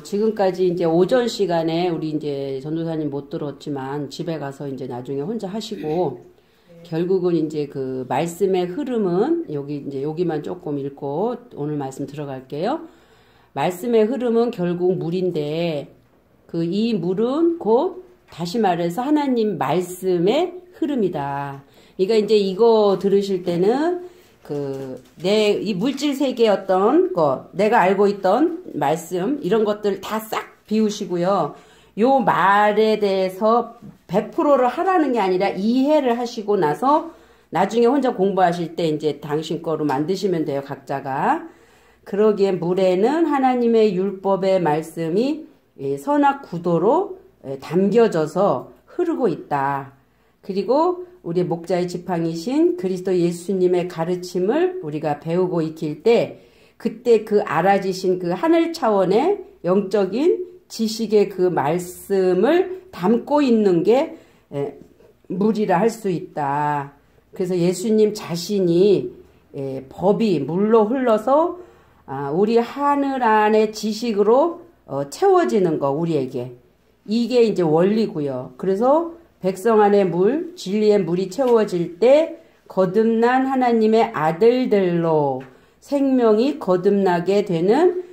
지금까지 이제 오전 시간에 우리 이제 전도사님 못 들었지만 집에 가서 이제 나중에 혼자 하시고 결국은 이제 그 말씀의 흐름은 여기만 조금 읽고 오늘 말씀 들어갈게요. 말씀의 흐름은 결국 물인데 그 이 물은 곧 다시 말해서 하나님 말씀의 흐름이다. 그러니까 이제 이거 들으실 때는 이 물질 세계의 어떤 것, 내가 알고 있던 말씀, 이런 것들 다 싹 비우시고요. 요 말에 대해서 100%를 하라는 게 아니라 이해를 하시고 나서 나중에 혼자 공부하실 때 이제 당신 거로 만드시면 돼요, 각자가. 그러기에 물에는 하나님의 율법의 말씀이 선악구도로 담겨져서 흐르고 있다. 그리고 우리 목자의 지팡이신 그리스도 예수님의 가르침을 우리가 배우고 익힐 때 그때 그 알아지신 그 하늘 차원의 영적인 지식의 그 말씀을 담고 있는 게 물이라 할 수 있다. 그래서 예수님 자신이 법이 물로 흘러서 우리 하늘 안의 지식으로 채워지는 거, 우리에게. 이게 이제 원리고요. 그래서 백성 안의 물, 진리의 물이 채워질 때 거듭난 하나님의 아들들로 생명이 거듭나게 되는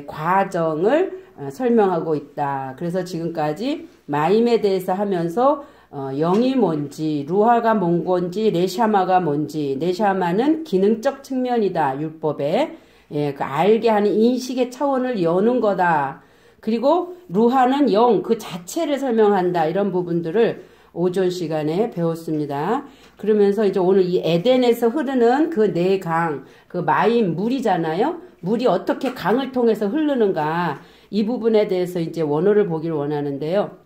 과정을 설명하고 있다. 그래서 지금까지 마임에 대해서 하면서 영이 뭔지, 루하가 뭔 건지, 네샤마가 뭔지, 네샤마는 기능적 측면이다. 율법에. 그 알게 하는 인식의 차원을 여는 거다. 그리고 루하는 영, 그 자체를 설명한다. 이런 부분들을 오전 시간에 배웠습니다. 그러면서 이제 오늘 이 에덴에서 흐르는 그 네 강, 그 마임 물이잖아요. 물이 어떻게 강을 통해서 흐르는가. 이 부분에 대해서 이제 원어를 보기를 원하는데요.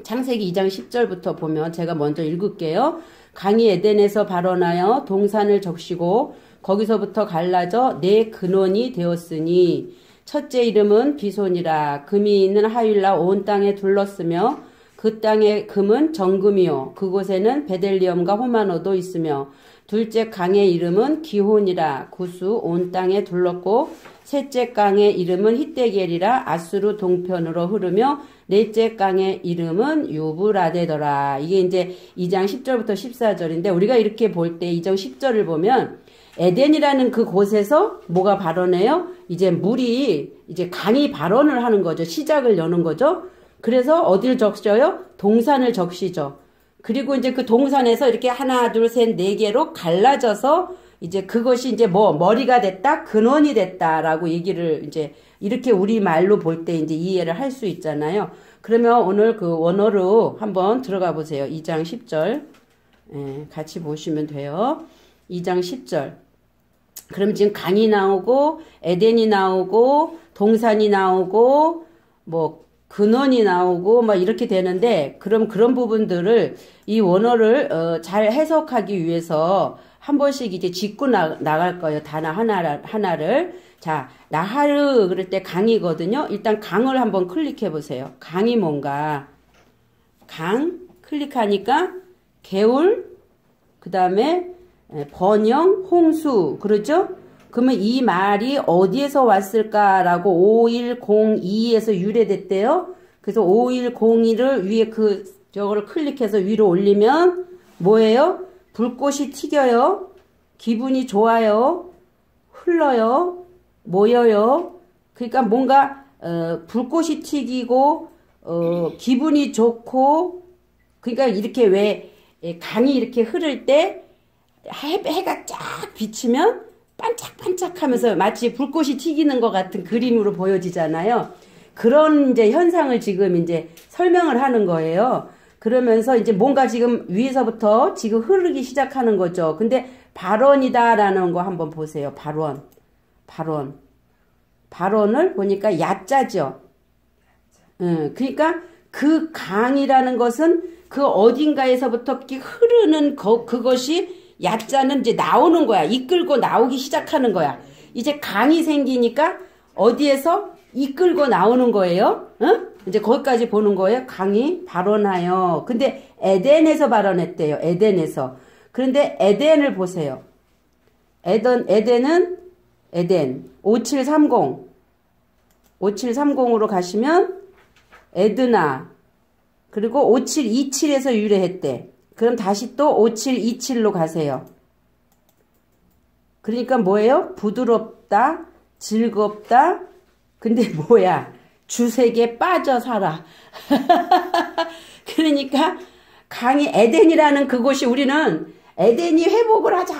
창세기 2장 10절부터 보면 제가 먼저 읽을게요. 강이 에덴에서 발원하여 동산을 적시고 거기서부터 갈라져 네 근원이 되었으니 첫째 이름은 비손이라. 금이 있는 하윌라 온 땅에 둘렀으며 그 땅의 금은 정금이요 그곳에는 베델리엄과 호마노도 있으며 둘째 강의 이름은 기혼이라. 구수 온 땅에 둘렀고 셋째 강의 이름은 히데겔이라. 아수르 동편으로 흐르며 넷째 강의 이름은 유브라데더라. 이게 이제 2장 10절부터 14절인데 우리가 이렇게 볼 때 2장 10절을 보면 에덴이라는 그 곳에서 뭐가 발원해요? 이제 물이 이제 강이 발원을 하는 거죠. 시작을 여는 거죠. 그래서 어딜 적셔요? 동산을 적시죠. 그리고 이제 그 동산에서 이렇게 하나, 둘, 셋, 네 개로 갈라져서 이제 그것이 이제 머리가 됐다, 근원이 됐다라고 얘기를 이제 이렇게 우리 말로 볼 때 이제 이해를 할 수 있잖아요. 그러면 오늘 그 원어로 한번 들어가 보세요. 2장 10절. 같이 보시면 돼요. 2장 10절. 그럼 지금 강이 나오고, 에덴이 나오고, 동산이 나오고, 근원이 나오고 막 이렇게 되는데 그럼 그런 부분들을 이 원어를 잘 해석하기 위해서 한 번씩 이제 짚고 나갈 거예요. 단어 하나를. 자, 나하르 그럴 때 강이거든요. 일단 강을 한번 클릭해 보세요. 강이 뭔가? 강 클릭하니까 개울, 그 다음에 번영, 홍수, 그렇죠? 그러면 이 말이 어디에서 왔을까라고 5102에서 유래됐대요. 그래서 5102를 위에 저거를 클릭해서 위로 올리면 뭐예요? 불꽃이 튀겨요. 기분이 좋아요. 흘러요. 모여요. 그러니까 뭔가 불꽃이 튀기고 기분이 좋고 그러니까 이렇게 왜 강이 이렇게 흐를 때 해가 쫙 비치면 반짝반짝하면서 마치 불꽃이 튀기는 것 같은 그림으로 보여지잖아요. 그런 이제 현상을 지금 이제 설명을 하는 거예요. 그러면서 이제 뭔가 지금 위에서부터 지금 흐르기 시작하는 거죠. 근데 발원이다라는 거 한번 보세요. 발원을 보니까 야자죠. 그러니까 그 강이라는 것은 그 어딘가에서부터 이렇게 흐르는 그것이 야자는 이제 나오는 거야. 이끌고 나오기 시작하는 거야. 이제 강이 생기니까 어디에서 이끌고 나오는 거예요. 이제 거기까지 보는 거예요. 강이 발원하여. 근데 에덴에서 발원했대요. 에덴에서. 그런데 에덴을 보세요. 에덴은 에덴 5730. 5730으로 가시면 에드나 그리고 5727에서 유래했대. 그럼 다시 또 5727로 가세요. 그러니까 뭐예요? 부드럽다, 즐겁다. 근데 뭐야? 주색에 빠져 살아. 그러니까 강이 에덴이라는 그곳이 우리는 에덴이 회복을 하자.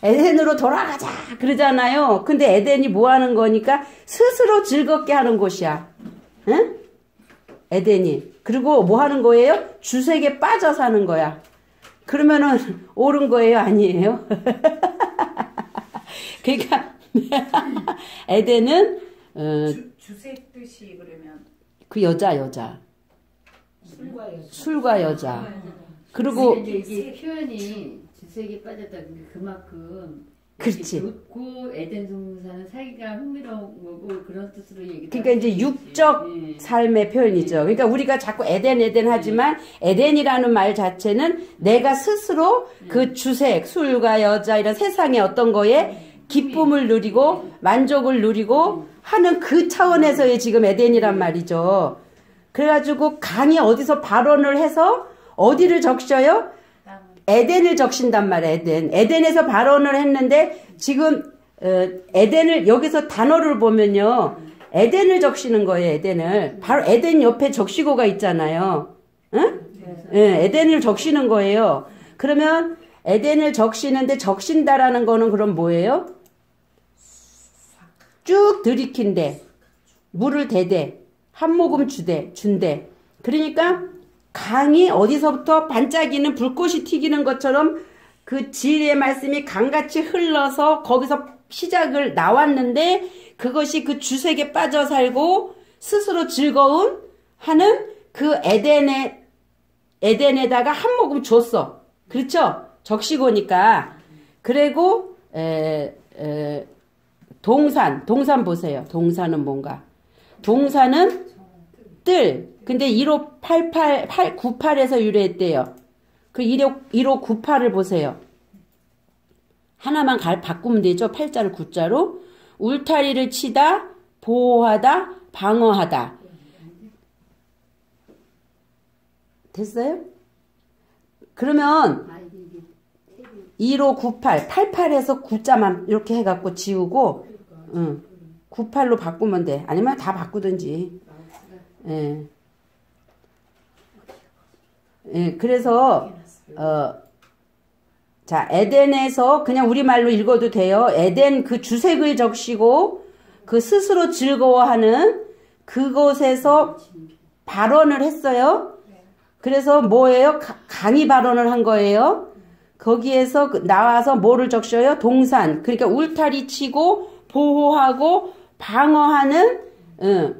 에덴으로 돌아가자. 그러잖아요. 근데 에덴이 뭐 하는 거니까 스스로 즐겁게 하는 곳이야. 응? 에덴이. 그리고 뭐 하는 거예요? 주색에 빠져 사는 거야. 그러면은 옳은 거예요? 아니에요? 그러니까 에덴은 주색 뜻이 그러면 그 여자 술과 여자 그리고 이게 표현이 주색에 빠졌다. 그만큼 그렇지. 좋고 에덴 동산은 살기가 흥미로운 거고 그런 뜻으로 얘기. 그러니까 이제 육적 삶의 표현이죠. 그러니까 우리가 자꾸 에덴 하지만 에덴이라는 말 자체는 내가 스스로 그 주색, 술과 여자 이런 세상의 어떤 거에 기쁨을 누리고 만족을 누리고 하는 그 차원에서의 지금 에덴이란 말이죠. 그래가지고 강이 어디서 발언을 해서 어디를 적셔요? 에덴을 적신단 말이에요. 에덴에서 발언을 했는데 지금 에덴을 여기서 단어를 보면요. 에덴을 적시는 거예요. 에덴을. 바로 에덴 옆에 적시고가 있잖아요. 응? 네, 에덴을 적시는 거예요. 그러면 에덴을 적시는데 적신다라는 거는 그럼 뭐예요? 쭉 들이킨대. 물을 대대. 한 모금 준대. 그러니까 강이 어디서부터 반짝이는 불꽃이 튀기는 것처럼 그 진리의 말씀이 강같이 흘러서 거기서 시작을 나왔는데 그것이 그 주색에 빠져 살고 스스로 즐거운 하는 그 에덴에다가 한 모금 줬어. 그렇죠? 적시고니까. 그리고 동산 보세요. 동산은 뭔가? 동산은 뜰. 근데 1598에서 유래했대요. 그 1598을 보세요. 하나만 바꾸면 되죠. 8자를 9자로. 울타리를 치다, 보호하다, 방어하다. 됐어요? 그러면 1598, 88에서 9자만 이렇게 해갖고 지우고 98로 바꾸면 돼. 아니면 다 바꾸든지. 예. 예, 그래서 자, 에덴에서 그냥 우리말로 읽어도 돼요. 에덴 그 주색을 적시고 그 스스로 즐거워하는 그곳에서 발언을 했어요. 그래서 뭐예요? 강의 발언을 한 거예요. 거기에서 나와서 뭐를 적셔요? 동산. 그러니까 울타리 치고 보호하고 방어하는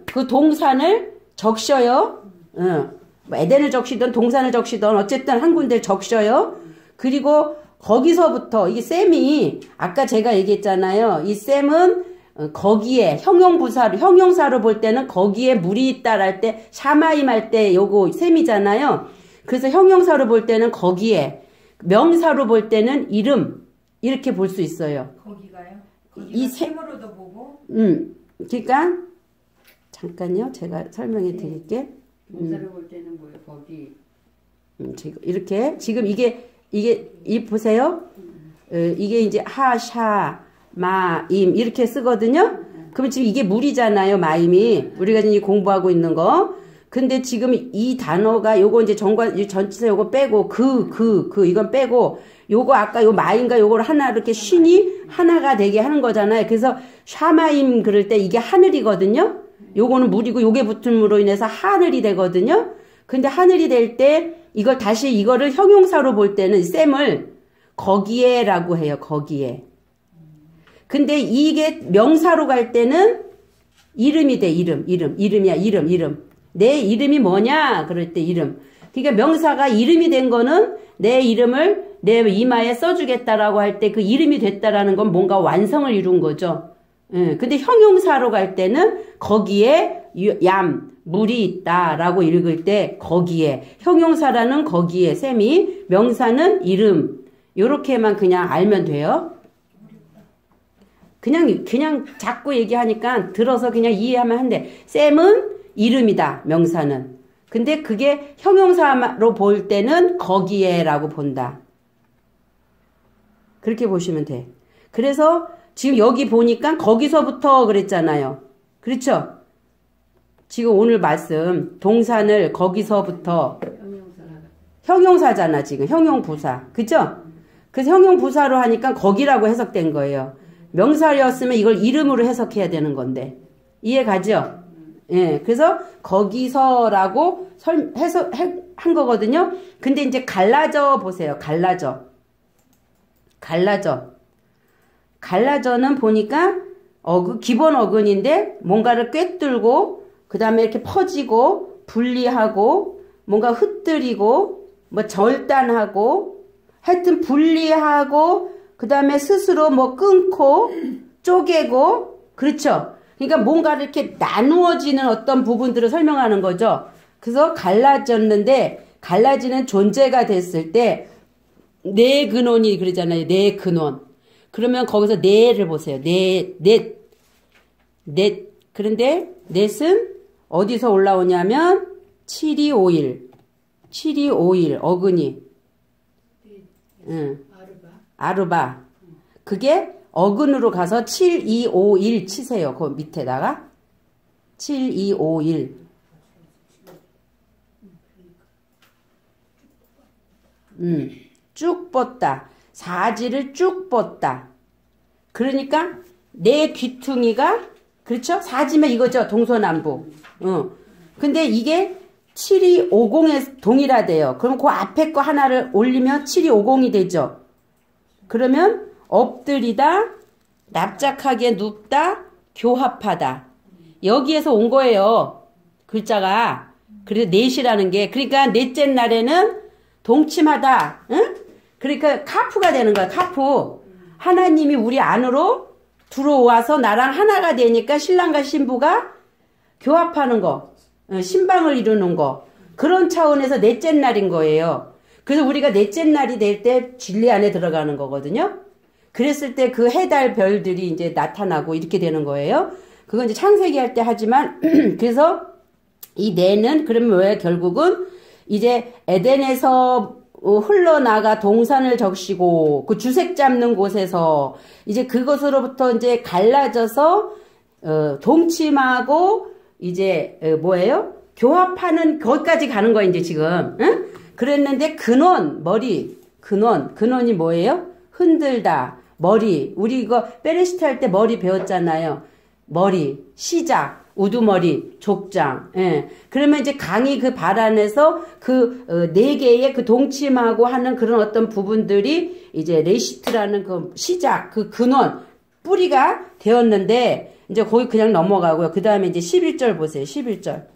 그 동산을 적셔요. 뭐 에덴을 적시든 동산을 적시든 어쨌든 한 군데를 적셔요. 그리고 거기서부터 이게 셈이 아까 제가 얘기했잖아요. 이 셈은 거기에 형용사로 볼 때는 거기에 물이 있다랄 할 때 샤마임 할 때 요거 셈이잖아요. 그래서 형용사로 볼 때는 거기에 명사로 볼 때는 이름 이렇게 볼 수 있어요. 거기가요? 이 셈으로도 보고. 그러니까 잠깐요. 제가 설명해 드릴게. 동사로 볼 때는 뭐예요? 거기. 이렇게 지금 이게 보세요. 이게 이제 하샤 마임 이렇게 쓰거든요. 그럼 지금 이게 물이잖아요. 마임이 우리가 이제 공부하고 있는 거. 근데 지금 이 단어가 요거 이제 전치사 요거 빼고 이건 빼고 요거 아까 요 마임과 요거를 하나 이렇게 쉰이 하나가 되게 하는 거잖아요. 그래서 샤마임 그럴 때 이게 하늘이거든요. 요거는 물이고 요게 붙음으로 인해서 하늘이 되거든요. 근데 하늘이 될 때 이걸 다시 이거를 형용사로 볼 때는 셈을 거기에라고 해요. 거기에. 근데 이게 명사로 갈 때는 이름이 돼. 이름이야. 이름. 내 이름이 뭐냐? 그럴 때 이름. 그러니까 명사가 이름이 된 거는 내 이름을 내 이마에 써주겠다라고 할 때 그 이름이 됐다라는 건 뭔가 완성을 이룬 거죠. 근데 형용사로 갈 때는 거기에 물이 있다라고 읽을 때 거기에 형용사라는 거기에 셈이 명사는 이름 요렇게만 그냥 알면 돼요. 그냥 자꾸 얘기하니까 들어서 그냥 이해하면 한대. 쌤은 이름이다, 명사는. 근데 그게 형용사로 볼 때는 거기에라고 본다. 그렇게 보시면 돼. 그래서 지금 여기 보니까 거기서부터 그랬잖아요. 그렇죠? 지금 오늘 말씀 동산을 거기서부터 형용사잖아 지금 형용부사. 그죠? 그래서 형용부사로 하니까 거기라고 해석된 거예요. 명사였으면 이걸 이름으로 해석해야 되는 건데 이해 가죠? 예, 그래서 거기서라고 한 거거든요. 근데 이제 갈라져 보세요. 갈라져는 보니까 기본 어근인데 뭔가를 꿰뚫고 그 다음에 이렇게 퍼지고 분리하고 뭔가 흩뜨리고 뭐 절단하고 하여튼 분리하고 그 다음에 스스로 뭐 끊고 쪼개고 그렇죠. 그러니까 뭔가를 이렇게 나누어지는 어떤 부분들을 설명하는 거죠. 그래서 갈라졌는데 갈라지는 존재가 됐을 때 네 근원이 그러잖아요. 네 근원. 그러면 거기서 넷을 보세요. 넷. 그런데 넷은 어디서 올라오냐면 7251 어근이. 응. 아르바. 그게 어근으로 가서 7251 치세요. 그 밑에다가 7251. 쭉 뻗다. 사지를 쭉 뻗다. 그러니까 내 귀퉁이가 그렇죠? 사지면 이거죠. 동서남북. 근데 이게 7250에 동일하대요. 그럼 그 앞에 거 하나를 올리면 7250이 되죠. 그러면 엎드리다, 납작하게 눕다, 교합하다. 여기에서 온 거예요. 글자가. 그래서 넷이라는 게. 그러니까 넷째 날에는 동침하다. 응? 그러니까 카프가 되는 거야. 카프. 하나님이 우리 안으로 들어와서 나랑 하나가 되니까 신랑과 신부가 교합하는 거. 신방을 이루는 거. 그런 차원에서 넷째 날인 거예요. 그래서 우리가 넷째 날이 될 때 진리 안에 들어가는 거거든요. 그랬을 때 그 해달 별들이 이제 나타나고 이렇게 되는 거예요. 그건 이제 창세기 할 때 하지만 그래서 이 넷은 그러면 왜 결국은 이제 에덴에서 흘러나가 동산을 적시고 그 주색 잡는 곳에서 이제 그것으로부터 이제 갈라져서 동침하고 이제 뭐예요? 교합하는 거기까지 가는 거야 이제 지금. 응? 그랬는데 근원이 뭐예요? 흔들다. 머리. 우리 이거 베레시트 할 때 머리 배웠잖아요. 머리, 시작, 우두머리, 족장. 예. 그러면 이제 강이 그 발 안에서 네 개의 그 동침하고 하는 그런 어떤 부분들이 이제 레시트라는 그 시작, 그 근원, 뿌리가 되었는데 이제 거기 그냥 넘어가고요. 그 다음에 이제 11절 보세요. 11절.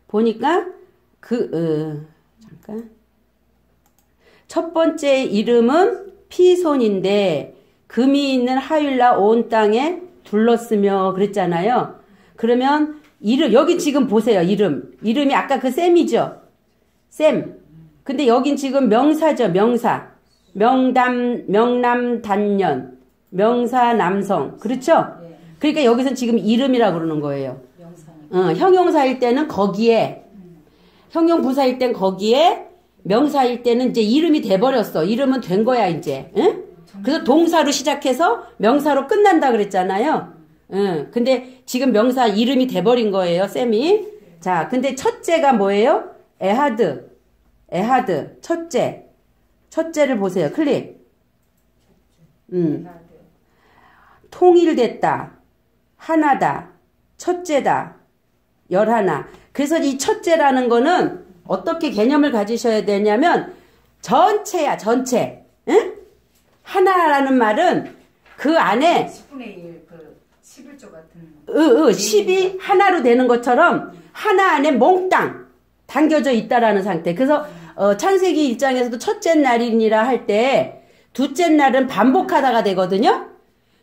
보니까 잠깐. 첫 번째 이름은 피손인데 금이 있는 하율라 온 땅에 둘렀으며 그랬잖아요. 그러면 여기 지금 보세요. 이름이 아까 그 쌤이죠. 쌤. 근데 여긴 지금 명사죠. 명사. 명남 단년. 명사 남성. 그렇죠? 그러니까 여기선 지금 이름이라고 그러는 거예요. 형용사일 때는 거기에, 형용부사일 땐 거기에, 명사일 때는 이제 이름이 돼버렸어. 이름은 된 거야, 이제. 응? 그래서 동사로 시작해서 명사로 끝난다 그랬잖아요. 응. 근데 지금 명사 이름이 돼버린 거예요, 쌤이. 자, 근데 첫째가 뭐예요? 에하드. 첫째를 보세요. 클릭. 통일됐다. 하나다. 첫째다. 11. 그래서 이 첫째라는 거는 어떻게 개념을 가지셔야 되냐면 전체야, 전체. 응? 하나라는 말은 그 안에 10분의 1, 그 11조 같은 10이 하나로 되는 것처럼 하나 안에 몽땅 담겨져 있다라는 상태. 그래서 창세기 1장에서도 첫째 날이니라 할 때 둘째 날은 반복하다가 되거든요.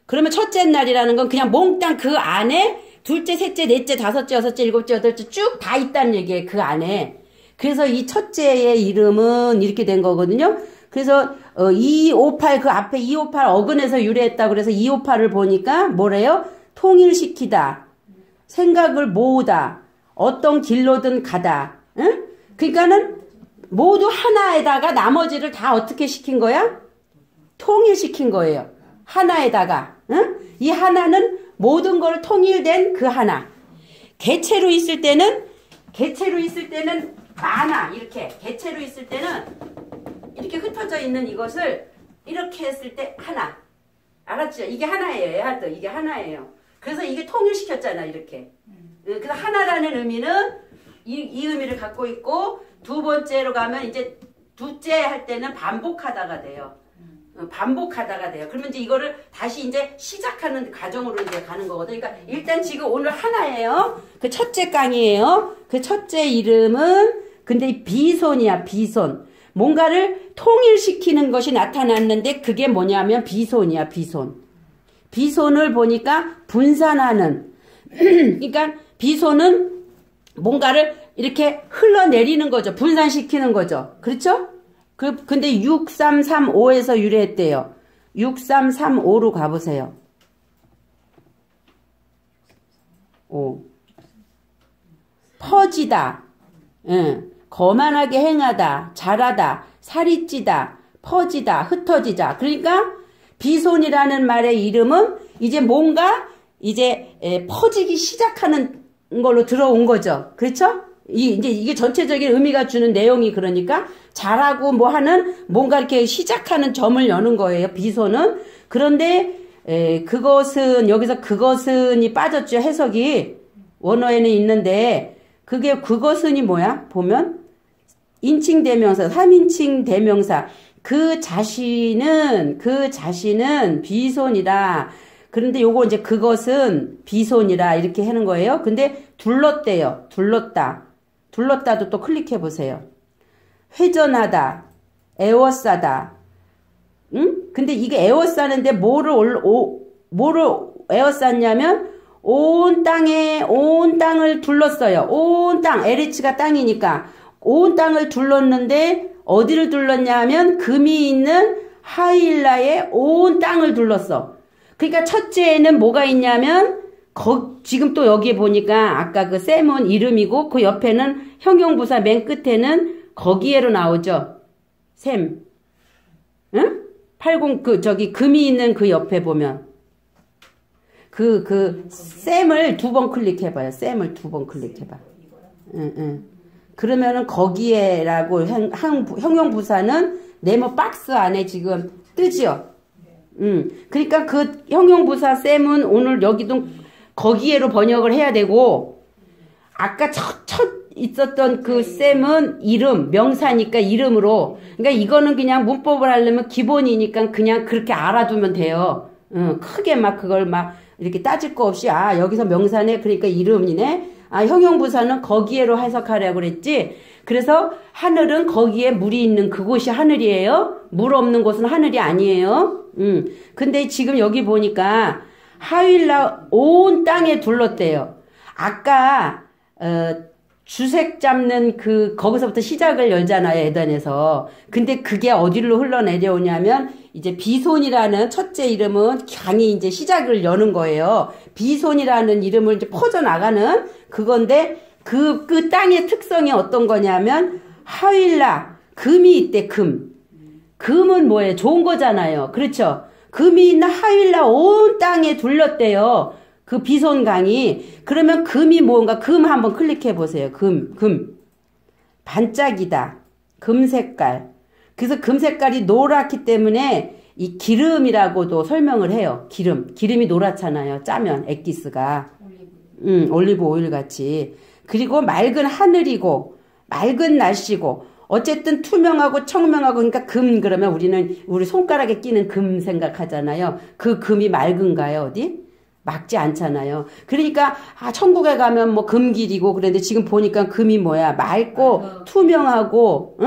그러면 첫째 날이라는 건 그냥 몽땅 그 안에 둘째, 셋째, 넷째, 다섯째, 여섯째, 일곱째, 여덟째 쭉 다 있다는 얘기예요. 그 안에. 그래서 이 첫째의 이름은 이렇게 된 거거든요. 그래서 258 그 앞에 258 어근에서 유래했다고 그래서 258을 보니까 뭐래요? 통일시키다. 생각을 모으다. 어떤 길로든 가다. 응? 그러니까는 모두 하나에다가 나머지를 다 어떻게 시킨 거야? 통일시킨 거예요. 하나에다가. 응? 이 하나는 모든 걸 통일된 그 하나. 개체로 있을 때는 많아. 이렇게. 개체로 있을 때는 이렇게 흩어져 있는 이것을 이렇게 했을 때 하나. 알았죠? 이게 하나예요. 얘한테 이게 하나예요. 그래서 이게 통일시켰잖아. 이렇게. 그래서 하나라는 의미는 이 의미를 갖고 있고 두 번째로 가면 이제 두째 할 때는 반복하다가 돼요. 반복하다가 돼요. 그러면 이제 이거를 다시 이제 시작하는 과정으로 이제 가는 거거든요. 그러니까 일단 지금 오늘 하나예요. 그 첫째 강의예요. 그 첫째 이름은 근데 이 비손이야. 비손. 뭔가를 통일시키는 것이 나타났는데 그게 뭐냐면 비손이야. 비손. 비손을 보니까 분산하는. 그러니까 비손은 뭔가를 이렇게 흘러내리는 거죠. 분산시키는 거죠. 그렇죠? 근데 6335에서 유래했대요. 6335로 가보세요. 5. 퍼지다. 거만하게 행하다. 잘하다. 살이 찌다. 퍼지다. ht어지자. 그러니까 비손이라는 말의 이름은 이제 뭔가 이제 퍼지기 시작하는 걸로 들어온 거죠. 그렇죠? 이제 이게 전체적인 의미가 주는 내용이 그러니까 잘하고 뭐 하는 뭔가 이렇게 시작하는 점을 여는 거예요. 비손은. 그런데 그것은 여기서 그것은이 빠졌죠. 해석이 원어에는 있는데 그것은이 뭐야? 보면 인칭 대명사, 3인칭 대명사. 그 자신은 비손이라. 그런데 요거 이제 그것은 비손이라 이렇게 하는 거예요. 근데 둘렀대요. 둘렀다도 또 클릭해 보세요. 회전하다, 에워싸다. 응? 근데 이게 에워싸는데 뭐를 에워쌌냐면 온 땅을 둘렀어요. 온 땅, LH가 땅이니까 온 땅을 둘렀는데 어디를 둘렀냐 하면 금이 있는 하일라의 온 땅을 둘렀어. 그러니까 첫째에는 뭐가 있냐면 지금 또 여기에 보니까 아까 그 셈은 이름이고 그 옆에는 형용부사 맨 끝에는 거기에로 나오죠. 셈. 응? 80 금이 있는 그 옆에 보면 셈을 2번 클릭해봐요. 셈을 2번 클릭해봐. 응. 그러면은 거기에라고 형용부사는 네모 박스 안에 지금 뜨지요. 그러니까 그 형용부사 셈은 오늘 여기도 거기에로 번역을 해야 되고 아까 첫 있었던 그 셈은 이름, 명사니까 이름으로. 그러니까 이거는 그냥 문법을 하려면 기본이니까 그냥 그렇게 알아두면 돼요. 크게 막 그걸 막 이렇게 따질 거 없이 여기서 명사네 그러니까 이름이네. 형용부사는 거기에로 해석하려고 그랬지. 그래서 하늘은 거기에 물이 있는 그곳이 하늘이에요. 물 없는 곳은 하늘이 아니에요. 근데 지금 여기 보니까 하윌라 온 땅에 둘렀대요. 아까 주색 잡는 거기서부터 시작을 열잖아요. 에덴에서. 근데 그게 어디로 흘러내려오냐면 이제 비손이라는 첫째 이름은 강이 이제 시작을 여는 거예요. 비손이라는 이름을 이제 퍼져나가는 그건데 그 땅의 특성이 어떤 거냐면 하윌라 금이 있대. 금은 뭐예요? 좋은 거잖아요. 그렇죠? 금이 있는 하윌라 온 땅에 둘렀대요. 그 비손강이. 그러면 금이 뭔가 금 한번 클릭해 보세요. 금. 반짝이다. 금 색깔. 그래서 금 색깔이 노랗기 때문에 이 기름이라고도 설명을 해요. 기름이 노랗잖아요. 짜면 액기스가. 올리브 오일 같이. 그리고 맑은 하늘이고 맑은 날씨고 어쨌든 투명하고 청명하고 그러니까 그러면 우리 손가락에 끼는 금 생각하잖아요. 그 금이 맑은가요? 어디? 막지 않잖아요. 그러니까 천국에 가면 뭐 금길이고 그런데 지금 보니까 금이 뭐야? 맑고 투명하고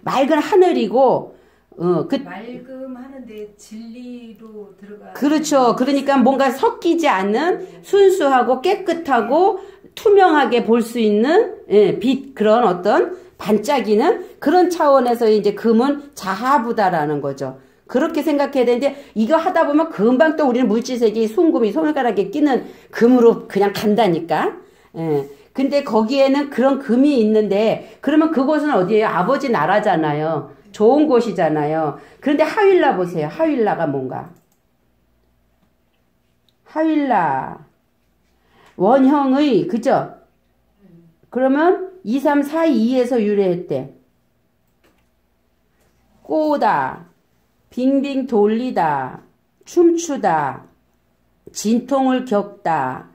맑은 하늘이고 맑음 하는데 진리로 들어가. 그렇죠. 그러니까 뭔가 섞이지 않는 순수하고 깨끗하고 투명하게 볼 수 있는 빛 그런 어떤 반짝이는 그런 차원에서 이제 금은 자하부다라는 거죠. 그렇게 생각해야 되는데 이거 하다 보면 금방 또 우리는 물질색이 순금이 손가락에 끼는 금으로 그냥 간다니까. 예. 근데 거기에는 그런 금이 있는데 그러면 그곳은 어디예요? 아버지 나라잖아요. 좋은 곳이잖아요. 그런데 하윌라 보세요. 하윌라가 뭔가? 하윌라 원형의 그죠? 그러면 2, 3, 4, 2에서 유래했대. 꼬다, 빙빙 돌리다, 춤추다, 진통을 겪다,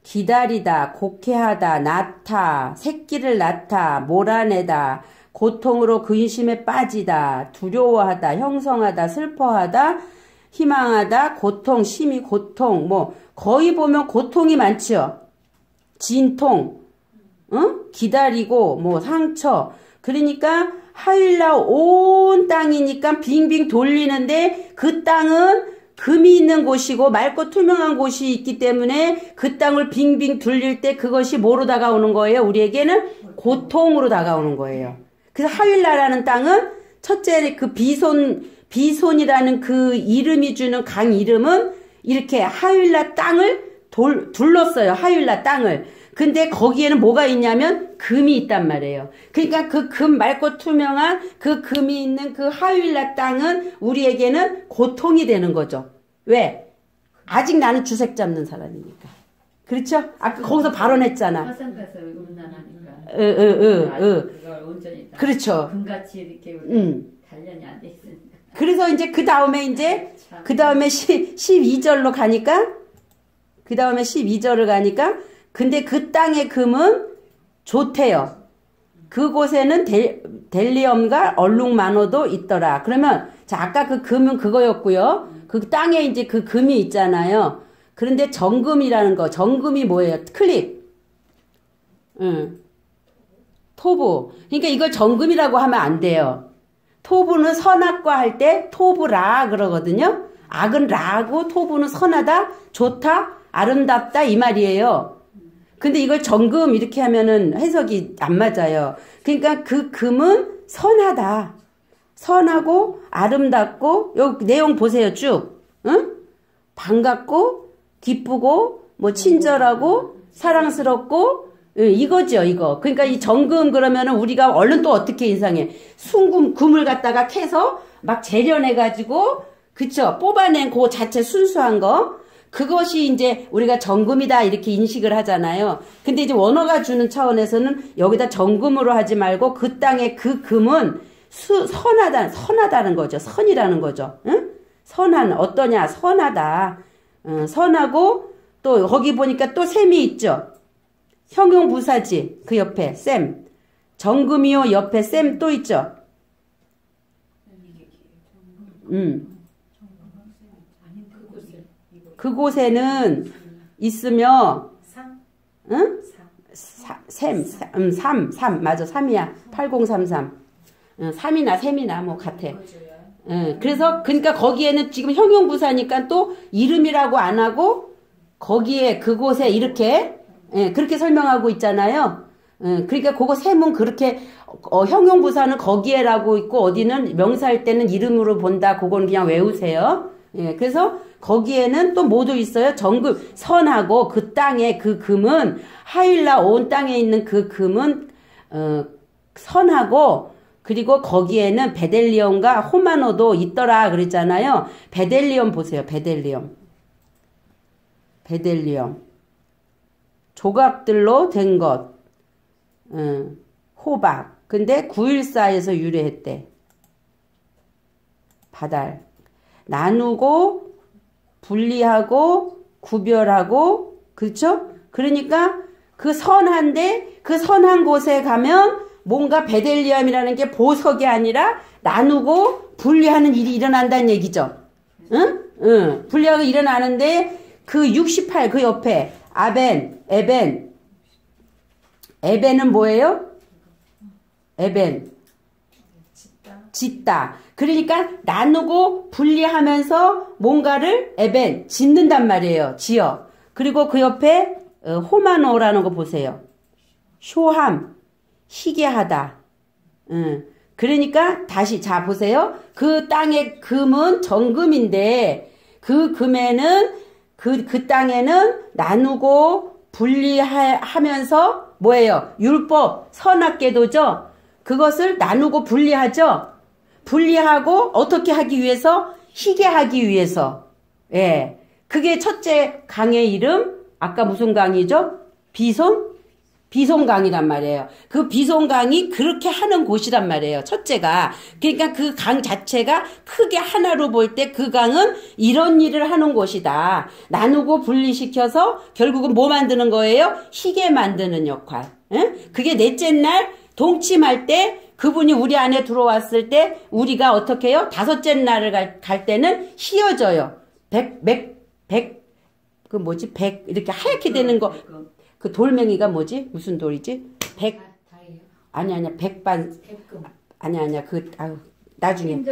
기다리다, 곡해하다, 낳다, 새끼를 낳다, 몰아내다, 고통으로 근심에 빠지다, 두려워하다, 형성하다, 슬퍼하다, 희망하다, 고통, 심히 고통, 뭐 거의 보면 고통이 많지요. 진통, 기다리고 뭐 상처. 그러니까 하윌라 온 땅이니까 빙빙 돌리는데 그 땅은 금이 있는 곳이고 맑고 투명한 곳이 있기 때문에 그 땅을 빙빙 돌릴 때 그것이 뭐로 다가오는 거예요? 우리에게는 고통으로 다가오는 거예요. 그래서 하윌라라는 땅은 첫째 그 비손이라는 그 이름이 주는 강 이름은 이렇게 하윌라 땅을 둘렀어요. 하윌라 땅을. 근데 거기에는 뭐가 있냐면 금이 있단 말이에요. 그러니까 그 금 맑고 투명한 그 금이 있는 그 하윌라 땅은 우리에게는 고통이 되는 거죠. 왜? 아직 나는 주색 잡는 사람이니까. 그렇죠? 아까 거기서 발언했잖아. 화산가서 음란하니까. 그렇죠. 금같이 이렇게 단련이 안 돼 있으니까. 그래서 이제 그 다음에 12절로 가니까 근데 그 땅의 금은 좋대요. 그곳에는 델리엄과 얼룩만호도 있더라. 그러면 자 아까 그 금은 그거였고요. 그 땅에 이제 그 금이 있잖아요. 그런데 정금이라는 거. 정금이 뭐예요? 클립. 토부. 그러니까 이걸 정금이라고 하면 안 돼요. 토부는 선악과 할 때 토부라 그러거든요. 악은 라고 토부는 선하다, 좋다, 아름답다 이 말이에요. 근데 이걸 정금 이렇게 하면은 해석이 안 맞아요. 그러니까 그 금은 선하다. 선하고 아름답고 여기 내용 보세요 쭉. 응? 반갑고 기쁘고 뭐 친절하고 사랑스럽고 이거죠 이거. 그러니까 이 정금 그러면은 우리가 얼른 또 어떻게 인상해? 순금 금을 갖다가 캐서 막 재련해가지고 그쵸 뽑아낸 그 자체 순수한 거. 그것이 이제 우리가 정금이다 이렇게 인식을 하잖아요. 근데 이제 원어가 주는 차원에서는 여기다 정금으로 하지 말고 그 땅의 그 금은 선하다는 거죠. 선이라는 거죠. 응? 선한 어떠냐 선하다. 선하고 또 거기 보니까 또 셈이 있죠. 형용부사지 그 옆에 셈. 정금이요 옆에 셈 또 있죠. 그곳에는 있으며, 응? 삼, 맞아, 3이야. 8033. 3이나 셈이나 뭐 같아. 그래서, 그러니까 거기에는 지금 형용부사니까 또 이름이라고 안 하고, 거기에 그곳에 이렇게, 그렇게 설명하고 있잖아요. 그러니까 그거 셈은 그렇게, 형용부사는 거기에라고 있고, 어디는 명사할 때는 이름으로 본다. 그건 그냥 외우세요. 그래서, 거기에는 또 뭐도 있어요? 정금, 선하고 그 땅에 그 금은, 하윌라 온 땅에 있는 그 금은, 선하고, 그리고 거기에는 베델리엄과 호마노도 있더라 그랬잖아요. 베델리엄 보세요. 베델리엄. 조각들로 된 것. 호박. 근데 914에서 유래했대. 바달. 나누고, 분리하고 구별하고 그렇죠? 그러니까 그 선한데 그 선한 곳에 가면 뭔가 베델리엄이라는 게 보석이 아니라 나누고 분리하는 일이 일어난다는 얘기죠. 응? 분리하고 일어나는데 그 68 그 옆에 에벤은 뭐예요? 짓다. 그러니까 나누고 분리하면서 뭔가를 짓는단 말이에요. 지어. 그리고 그 옆에 호마노라는 거 보세요. 쇼함, 희게 하다. 그러니까 다시 자 보세요. 그 땅의 금은 정금인데 그 금에는 그 땅에는 나누고 분리하면서 뭐예요? 율법, 선악계도죠. 그것을 나누고 분리하죠. 분리하고 어떻게 하기 위해서? 희게 하기 위해서. 예. 그게 첫째 강의 이름. 아까 무슨 강이죠? 비송강이란 말이에요. 그 비송강이 그렇게 하는 곳이란 말이에요. 첫째가. 그러니까 그 강 자체가 크게 하나로 볼 때 그 강은 이런 일을 하는 곳이다. 나누고 분리시켜서 결국은 뭐 만드는 거예요? 희게 만드는 역할. 응? 그게 넷째 날 동침할 때 그분이 우리 안에 들어왔을 때 우리가 어떻게 해요? 다섯째 날을 갈 때는 희어져요. 그 뭐지? 이렇게 하얗게 되는 거. 그 돌멩이가 뭐지? 무슨 돌이지? 아니야. 백반. 아니야. 나중에.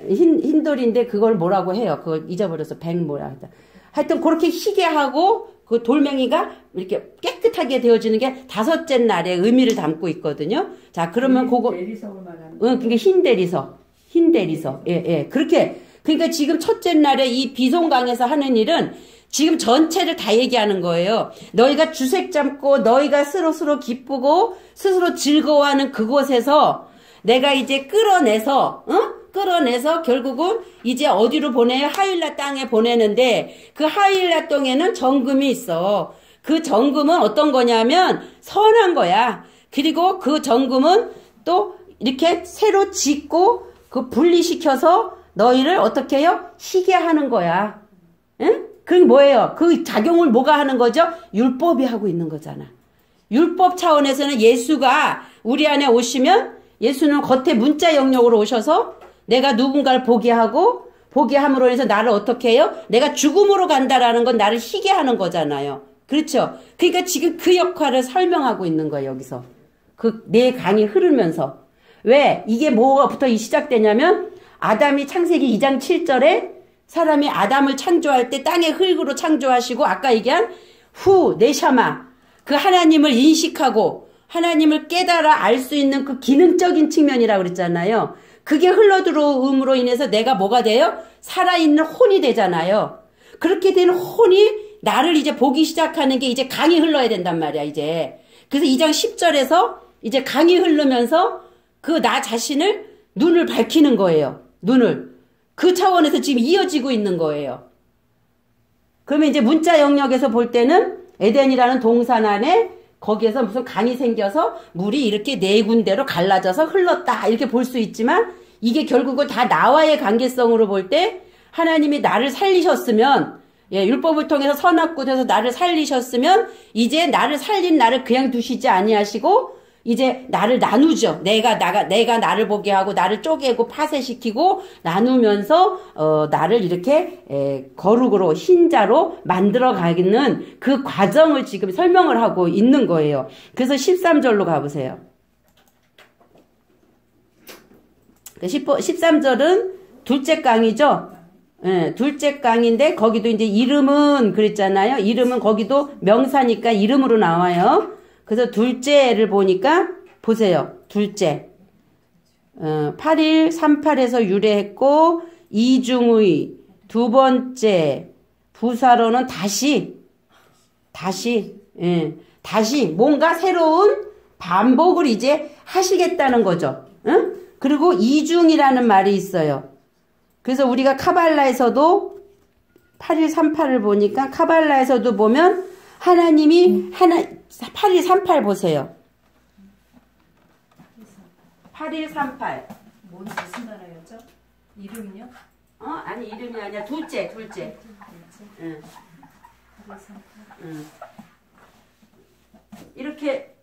흰 돌인데 그걸 뭐라고 해요? 그걸 잊어버려서 뭐라 하다. 하여튼 그렇게 희게 하고 그 돌멩이가 이렇게 깨끗하게 되어지는 게 다섯째 날의 의미를 담고 있거든요. 자, 그러면 그거. 대리석을 말하는. 그게 흰 대리석. 예. 그렇게. 그러니까 지금 첫째 날에 이 비송강에서 하는 일은 지금 전체를 다 얘기하는 거예요. 너희가 주색 잡고 너희가 스스로 기쁘고 스스로 즐거워하는 그곳에서 내가 이제 끌어내서 결국은 이제 어디로 보내요? 하일라 땅에 보내는데 그 하일라 땅에는 정금이 있어. 그 정금은 어떤 거냐면 선한 거야. 그리고 그 정금은 또 이렇게 새로 짓고 그 분리시켜서 너희를 어떻게 해요? 희게 하는 거야. 응? 그게 뭐예요? 그 작용을 뭐가 하는 거죠? 율법이 하고 있는 거잖아. 율법 차원에서는 예수가 우리 안에 오시면 예수는 겉에 문자 영역으로 오셔서 내가 누군가를 보게 하고 보게 함으로 해서 나를 어떻게 해요? 내가 죽음으로 간다라는 건 나를 희게 하는 거잖아요. 그렇죠? 그러니까 지금 그 역할을 설명하고 있는 거예요. 여기서. 그 내 강이 흐르면서. 왜? 이게 뭐부터 시작되냐면 아담이 창세기 2장 7절에 사람이 아담을 창조할 때 땅의 흙으로 창조하시고 아까 얘기한 네샤마 그 하나님을 인식하고 하나님을 깨달아 알 수 있는 그 기능적인 측면이라고 그랬잖아요. 그게 흘러들어옴으로 인해서 내가 뭐가 돼요? 살아있는 혼이 되잖아요. 그렇게 된 혼이 나를 이제 보기 시작하는 게 이제 강이 흘러야 된단 말이야 이제. 그래서 2장 10절에서 이제 강이 흐르면서 그 나 자신을 눈을 밝히는 거예요. 눈을. 그 차원에서 지금 이어지고 있는 거예요. 그러면 이제 문자 영역에서 볼 때는 에덴이라는 동산 안에 거기에서 무슨 강이 생겨서 물이 이렇게 네 군데로 갈라져서 흘렀다 이렇게 볼 수 있지만 이게 결국은 다 나와의 관계성으로 볼 때 하나님이 나를 살리셨으면 율법을 통해서 선악굿에서 나를 살리셨으면 이제 나를 살린 나를 그냥 두시지 아니하시고 이제 나를 나누죠. 내가 나를 보게 하고 나를 쪼개고 파쇄시키고 나누면서 나를 이렇게 거룩으로 흰자로 만들어가는 그 과정을 지금 설명을 하고 있는 거예요. 그래서 13절로 가보세요. 13절은 둘째 강이죠. 둘째 강인데 거기도 이제 이름은 그랬잖아요. 이름은 거기도 명사니까 이름으로 나와요. 그래서 둘째를 보니까 보세요. 둘째 8일 38에서 유래했고 이중의 두 번째 부사로는 다시 뭔가 새로운 반복을 이제 하시겠다는 거죠. 응? 그리고 이중이라는 말이 있어요. 그래서 우리가 카발라에서도 8일 38을 보니까 카발라에서도 보면 하나님이 8일 38 보세요. 8일 38. 무슨 단어였죠? 이름이요? 아니 이름이 아니라 둘째. 응. 이렇게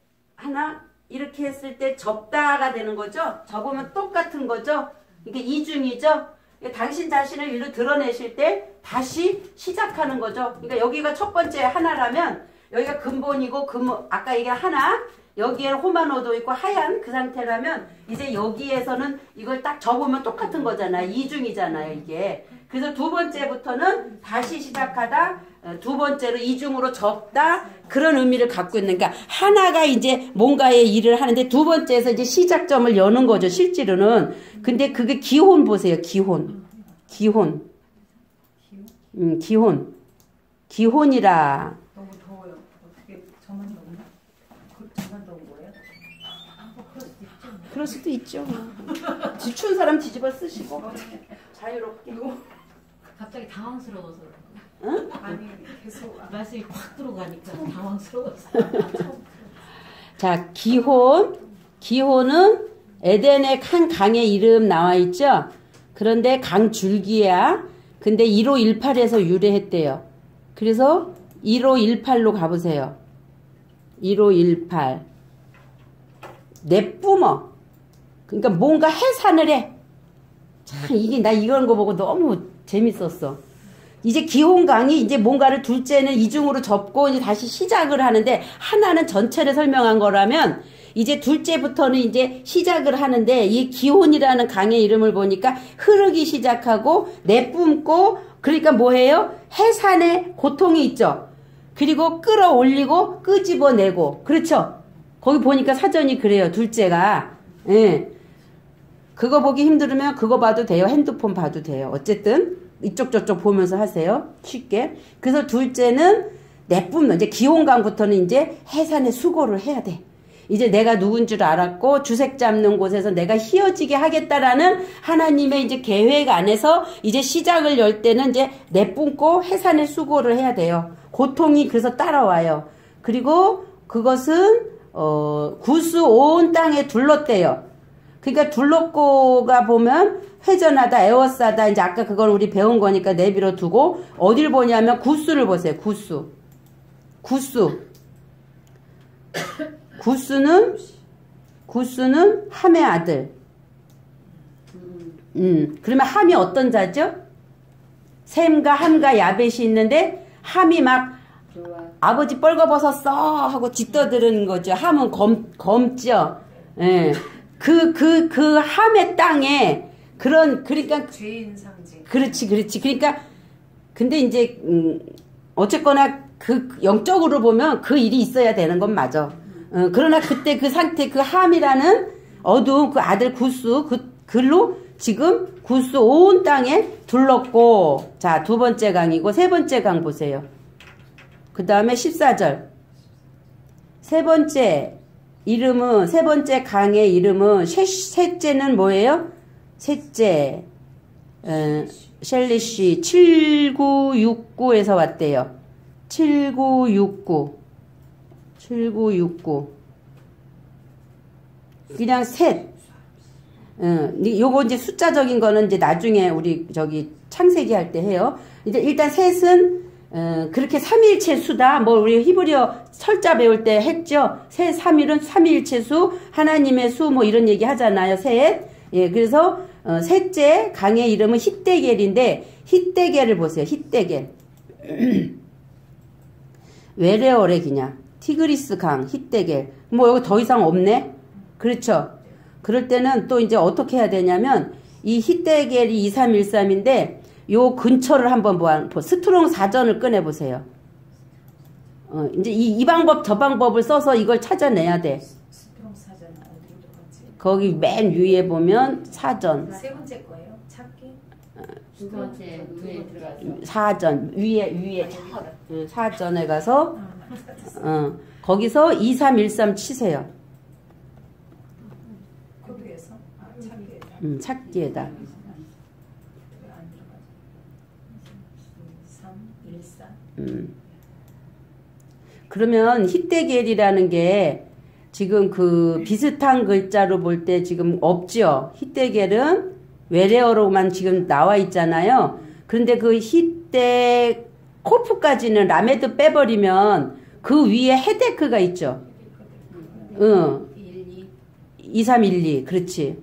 이렇게 했을 때 접다가 되는 거죠. 접으면 똑같은 거죠. 이게 이중이죠. 당신 자신을 일로 드러내실 때 다시 시작하는 거죠. 그러니까 여기가 첫 번째 하나라면 여기가 근본이고 아까 얘기한 하나 여기에는 호마노도 있고 하얀 그 상태라면 이제 여기에서는 이걸 딱 접으면 똑같은 거잖아요. 이중이잖아요 이게. 그래서 두 번째부터는 다시 시작하다, 두 번째로 이중으로 접다, 그런 의미를 갖고 있는, 그러니까 하나가 이제 뭔가의 일을 하는데 두 번째에서 이제 시작점을 여는 거죠, 실제로는. 근데 그게 기혼 보세요, 기혼. 기혼. 기혼. 기혼이라. 너무 더워요. 어떻게 저만 더운가? 저만 더운 거예요? 그럴 수도 있죠. 추운 사람 뒤집어 쓰시고 자유롭게. 갑자기 당황스러워서. 응? 아니 계속 말씀이 확 들어가니까 당황스러워서. 자, 기혼. 기혼은 에덴의 한 강의 이름 나와 있죠. 그런데 강 줄기야. 근데 1518에서 유래했대요. 그래서 1518로 가보세요. 1518. 내뿜어. 그러니까 뭔가 해산을 해. 참, 이게 나 이런 거 보고 너무 재밌었어. 이제 기혼강이 이제 뭔가를 둘째는 이중으로 접고 이제 다시 시작을 하는데, 하나는 전체를 설명한 거라면 이제 둘째부터는 이제 시작을 하는데, 이 기혼이라는 강의 이름을 보니까 흐르기 시작하고 내뿜고, 그러니까 뭐예요? 해산의 고통이 있죠. 그리고 끌어올리고 끄집어내고. 그렇죠? 거기 보니까 사전이 그래요. 둘째가. 예. 그거 보기 힘들으면 그거 봐도 돼요. 핸드폰 봐도 돼요. 어쨌든 이쪽 저쪽 보면서 하세요. 쉽게. 그래서 둘째는 내뿜는, 이제 기혼강부터는 이제 해산의 수고를 해야 돼. 이제 내가 누군 줄 알았고 주색 잡는 곳에서 내가 휘어지게 하겠다라는 하나님의 이제 계획 안에서 이제 시작을 열 때는 이제 내뿜고 해산의 수고를 해야 돼요. 고통이 그래서 따라와요. 그리고 그것은 구스 온 땅에 둘렀대요. 그러니까 둘렀고가 보면 회전하다, 에워싸다, 이제 아까 그건 우리 배운 거니까 내비로 두고, 어딜 보냐면 구스를 보세요. 구스. 구스. 구스는 함의 아들. 그러면 함이 어떤 자죠? 셈과 함과 야벳이 있는데, 함이 막 아버지 뻘거벗었어 하고 짖떠드는 거죠. 함은 검죠. 예. 그 함의 땅에 그러니까 죄인 상징. 그렇지. 그러니까 근데 이제 어쨌거나 그 영적으로 보면 그 일이 있어야 되는 건 맞아. 그러나 그때 그 상태, 그 함이라는 어두운 그 아들 구스, 글로 지금 구스 온 땅에 둘렀고. 자, 두 번째 강이고 세 번째 강 보세요. 그 다음에 14절. 세 번째 강의 이름은 셋째는 뭐예요? 셋째, 셸리시 7969에서 왔대요. 7969. 그냥 셋. 요거 이제 숫자적인 거는 이제 나중에 우리 창세기 할 때 해요. 이제 일단 셋은 그렇게 삼위일체 수다. 뭐 우리 히브리어 철자 배울 때 했죠. 셋, 삼일은 삼위일체 수, 하나님의 수, 뭐 이런 얘기 하잖아요. 셋. 예, 그래서 셋째 강의 이름은 히데겔인데, 히데겔을 보세요. 히데겔. 외래어래 그냥. 티그리스 강, 히데겔. 뭐 여기 더 이상 없네. 그렇죠. 그럴 때는 또 이제 어떻게 해야 되냐면, 이 히데겔이 2313인데 요 근처를 한번 스트롱 사전을 꺼내보세요. 이제 이 방법 저 방법을 써서 이걸 찾아내야 돼. 스트롱 사전 어디로 들어갔지? 거기 맨 위에 보면 사전. 세 번째 거예요? 찾기? 두 번째 위에 들어가서. 사전 위에 사전에 가서 거기서 2313 치세요. 코드에서? 찾기에다. 찾기에다. 314. 그러면 히데겔이라는 게 지금 그 비슷한 글자로 볼 때 지금 없죠. 히데겔은 외래어로만 지금 나와 있잖아요. 그런데 그 히데 코프까지는 라메드 빼버리면 그 위에 헤데크가 있죠. 2312. 그렇지.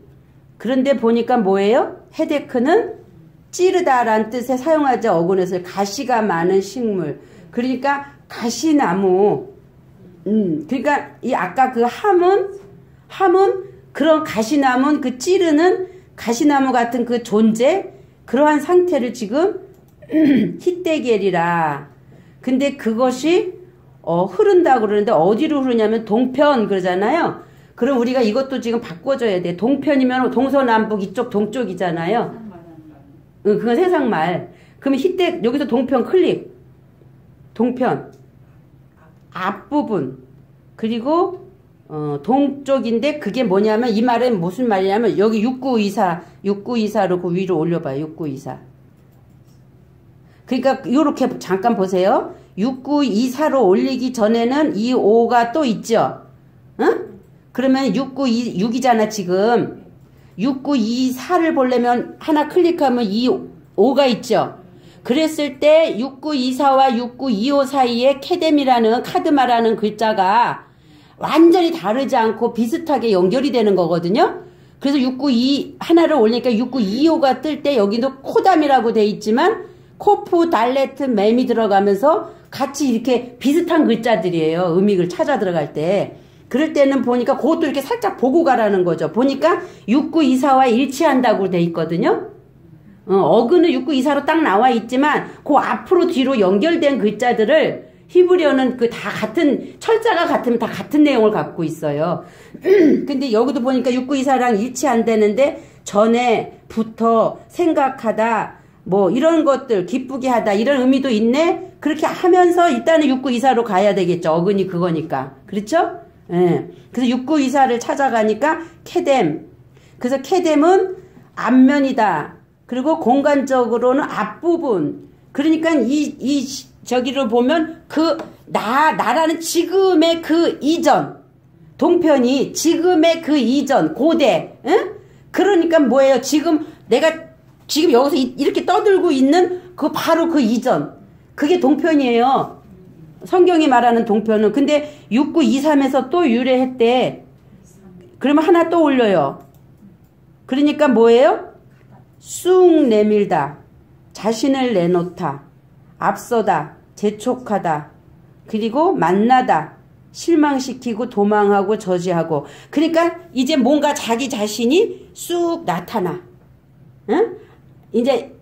그런데 보니까 뭐예요? 헤데크는 찌르다라는 뜻에 사용하지 어근에서 가시가 많은 식물. 그러니까 가시나무. 그러니까 이 아까 그 함은 그런 가시나무는 그 찌르는 가시나무 같은 그 존재. 그러한 상태를 지금 희대결이라. 근데 그것이 흐른다고 그러는데 어디로 흐르냐면 동편 그러잖아요. 그럼 우리가 이것도 지금 바꿔줘야 돼. 동편이면 동서남북 이쪽 동쪽이잖아요. 그건 세상말. 그러면 희대 여기서 동편 클릭. 동편 앞부분 그리고 동쪽인데 그게 뭐냐면 이 말은 무슨 말이냐면 여기 6924로 그 위로 올려봐요. 6924. 그러니까 요렇게 잠깐 보세요. 6924로 올리기 전에는 이 5가 또 있죠. 응? 그러면 6926이잖아 지금. 6924를 보려면 하나 클릭하면 이 5가 있죠. 그랬을 때 6924와 6925 사이에 캐뎀이라는 카드마라는 글자가 완전히 다르지 않고 비슷하게 연결이 되는 거거든요. 그래서 692 하나를 올리니까 6925가 뜰 때 여기도 코담이라고 돼 있지만 코프, 달레트, 맴이 들어가면서 같이 이렇게 비슷한 글자들이에요. 음익을 찾아 들어갈 때. 그럴 때는 보니까 그것도 이렇게 살짝 보고 가라는 거죠. 보니까 6924와 일치한다고 돼 있거든요. 어근은 6924로 딱 나와 있지만 그 앞으로 뒤로 연결된 글자들을 히브리어는 그 다 같은 철자가 같으면 다 같은 내용을 갖고 있어요. 근데 여기도 보니까 6924랑 일치 안 되는데 전에부터 생각하다 뭐 이런 것들 기쁘게 하다 이런 의미도 있네. 그렇게 하면서 일단은 6924로 가야 되겠죠. 어근이 그거니까. 그렇죠? 예. 그래서 6924를 찾아가니까 캐뎀. 그래서 캐뎀은 앞면이다. 그리고 공간적으로는 앞부분. 그러니까 저기를 보면 나라는 지금의 그 이전. 동편이 지금의 그 이전. 고대. 응? 그러니까 뭐예요? 지금 여기서 이렇게 떠들고 있는 바로 그 이전. 그게 동편이에요. 성경이 말하는 동편은. 근데 6923에서 또 유래했대. 그러면 하나 또 올려요. 그러니까 뭐예요? 쑥 내밀다. 자신을 내놓다. 앞서다. 재촉하다. 그리고 만나다. 실망시키고 도망하고 저지하고. 그러니까 이제 뭔가 자기 자신이 쑥 나타나. 응? 이제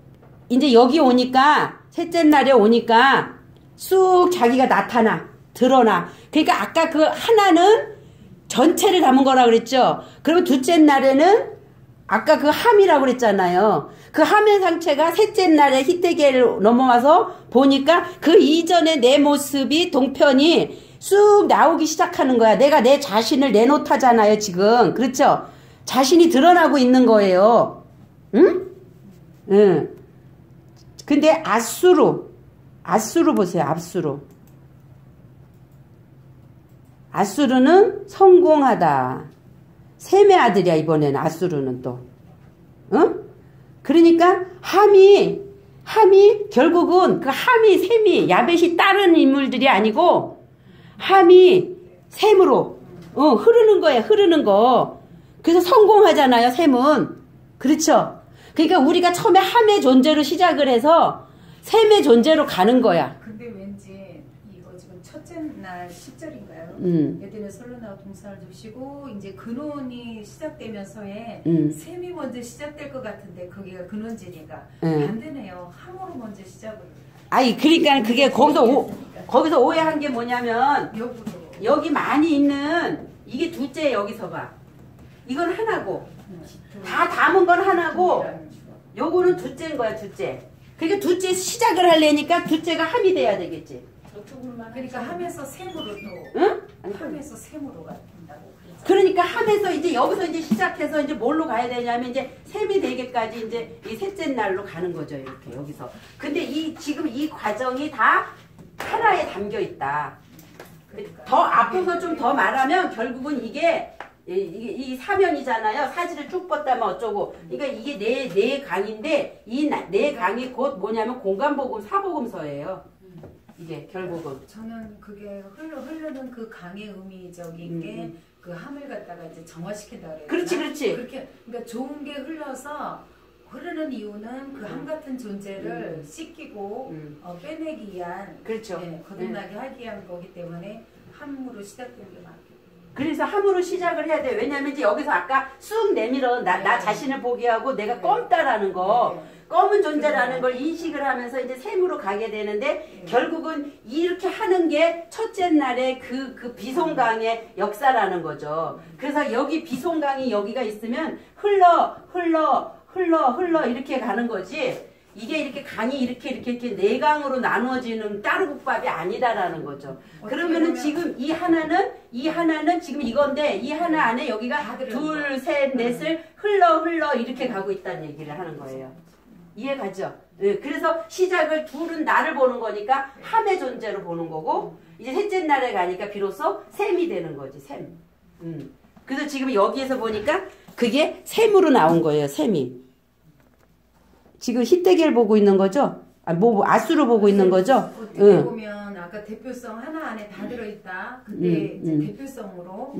여기 오니까 셋째 날에 오니까 쑥 자기가 나타나. 드러나. 그러니까 아까 그 하나는 전체를 담은 거라 그랬죠. 그러면 둘째 날에는 아까 그 함이라고 그랬잖아요. 그 함의 상체가 셋째 날에 희대계를 넘어와서 보니까 그 이전의 내 모습이 동편이 쑥 나오기 시작하는 거야. 내가 내 자신을 내놓다잖아요, 지금. 그렇죠? 자신이 드러나고 있는 거예요. 응? 응. 근데 아수르 보세요, 아수르는 성공하다. 셈의 아들이야, 이번에는 아수르는 또. 응? 그러니까 함이 결국은 그 셈이 야벳이 다른 인물들이 아니고 함이 셈으로 흐르는 거야, 흐르는 거. 그래서 성공하잖아요, 셈은. 그렇죠? 그러니까 우리가 처음에 함의 존재로 시작을 해서 셈의 존재로 가는 거야. 근데 왠지 이거 지금 첫째 날 10절인가요? 예전에 설로나와 동산을 두시고 이제 근원이 시작되면서에 셈이 먼저 시작될 것 같은데 거기가 근원지니까 반대네요. 함으로 먼저 시작을. 아니 그러니까 그게 거기서 오해한 게 뭐냐면 여기 많이 있는 이게 둘째. 여기서 봐. 이건 하나고 다 담은 건 하나고 요거는 둘째인 거야, 둘째. 그러니까 둘째 시작을 하려니까 둘째가 함이 돼야 되겠지. 그러니까 함에서 셈으로 또. 응? 함에서 셈으로 간다고. 그러니까 함에서 이제 여기서 이제 시작해서 이제 뭘로 가야 되냐면 이제 셈이 되기까지 이제 이 셋째 날로 가는 거죠, 이렇게 여기서. 근데 지금 이 과정이 다 하나에 담겨 있다. 더 앞서서 좀 더 말하면 결국은 이게 사면이잖아요. 사지를 쭉 뻗다면 어쩌고. 그러니까 이게 네 강인데 이 네 강이 곧 뭐냐면 공간복음 사복음서예요. 이게 결국은. 저는 그게 흐르는 그 강의 의미적인 게 그 함을 갖다가 이제 정화시킨다 그래요. 그렇지. 그렇게 그러니까 좋은 게 흘러서 흐르는 이유는 그 함 같은 존재를 씻기고 빼내기 위한. 그렇죠. 거듭나게 하기 위한 거기 때문에 함으로 시작된 게 맞겠죠. 그래서 함으로 시작을 해야 돼. 왜냐면 이제 여기서 아까 쑥 내밀어 나 자신을 보게 하고 내가 껌따라는 거. 검은 존재라는 걸 인식을 하면서 이제 샘으로 가게 되는데 결국은 이렇게 하는 게 첫째 날의 그 비송강의 역사라는 거죠. 그래서 여기 비송강이 여기가 있으면 흘러 이렇게 가는 거지. 이게 이렇게 강이 이렇게 네 강으로 나누어지는 따르국밥이 아니다라는 거죠. 그러면은 지금 이 하나는 지금 이건데 이 하나 안에 여기가 둘, 셋, 넷을 흘러 이렇게 가고 있다는 얘기를 하는 거예요. 이해가죠? 네, 그래서 시작을 둘은 나를 보는 거니까 함의 존재로 보는 거고 이제 셋째 날에 가니까 비로소 샘이 되는 거지. 샘. 그래서 지금 여기에서 보니까 그게 샘으로 나온 거예요. 샘이. 지금 희대기를 보고 있는 거죠? 아수로 보고 있는 거죠? 어떻게 보면 아까 대표성 하나 안에 다 들어있다. 근데 이제 대표성으로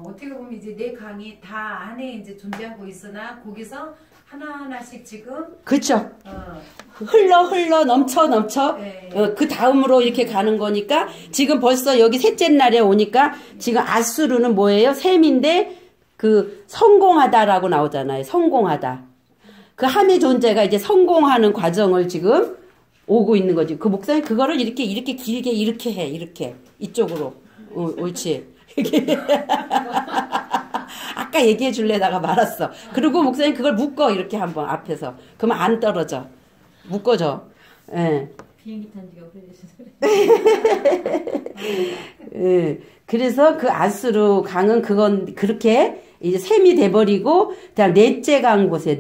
어떻게 보면 이제 내 강이 다 안에 이제 존재하고 있으나 거기서 하나하나씩 지금 그렇죠. 흘러 넘쳐 네. 그 다음으로 이렇게 가는 거니까 지금 벌써 여기 셋째 날에 오니까 지금 아수르는 뭐예요? 셈인데 그 성공하다라고 나오잖아요. 성공하다. 그 함의 존재가 이제 성공하는 과정을 지금 오고 있는 거지. 그 목사님 그거를 이렇게 길게 이렇게 해. 이렇게 이쪽으로. 옳지. 아까 얘기해 줄래다가 말았어. 그리고 목사님 그걸 묶어 이렇게 한번 앞에서. 그러면 안 떨어져. 묶어줘. 예. 비행기 탄 지가 오래돼서. 예. 그래서 그 아수르 강은 그건 그렇게 이제 샘이 돼버리고 그다음 넷째 강 보세요.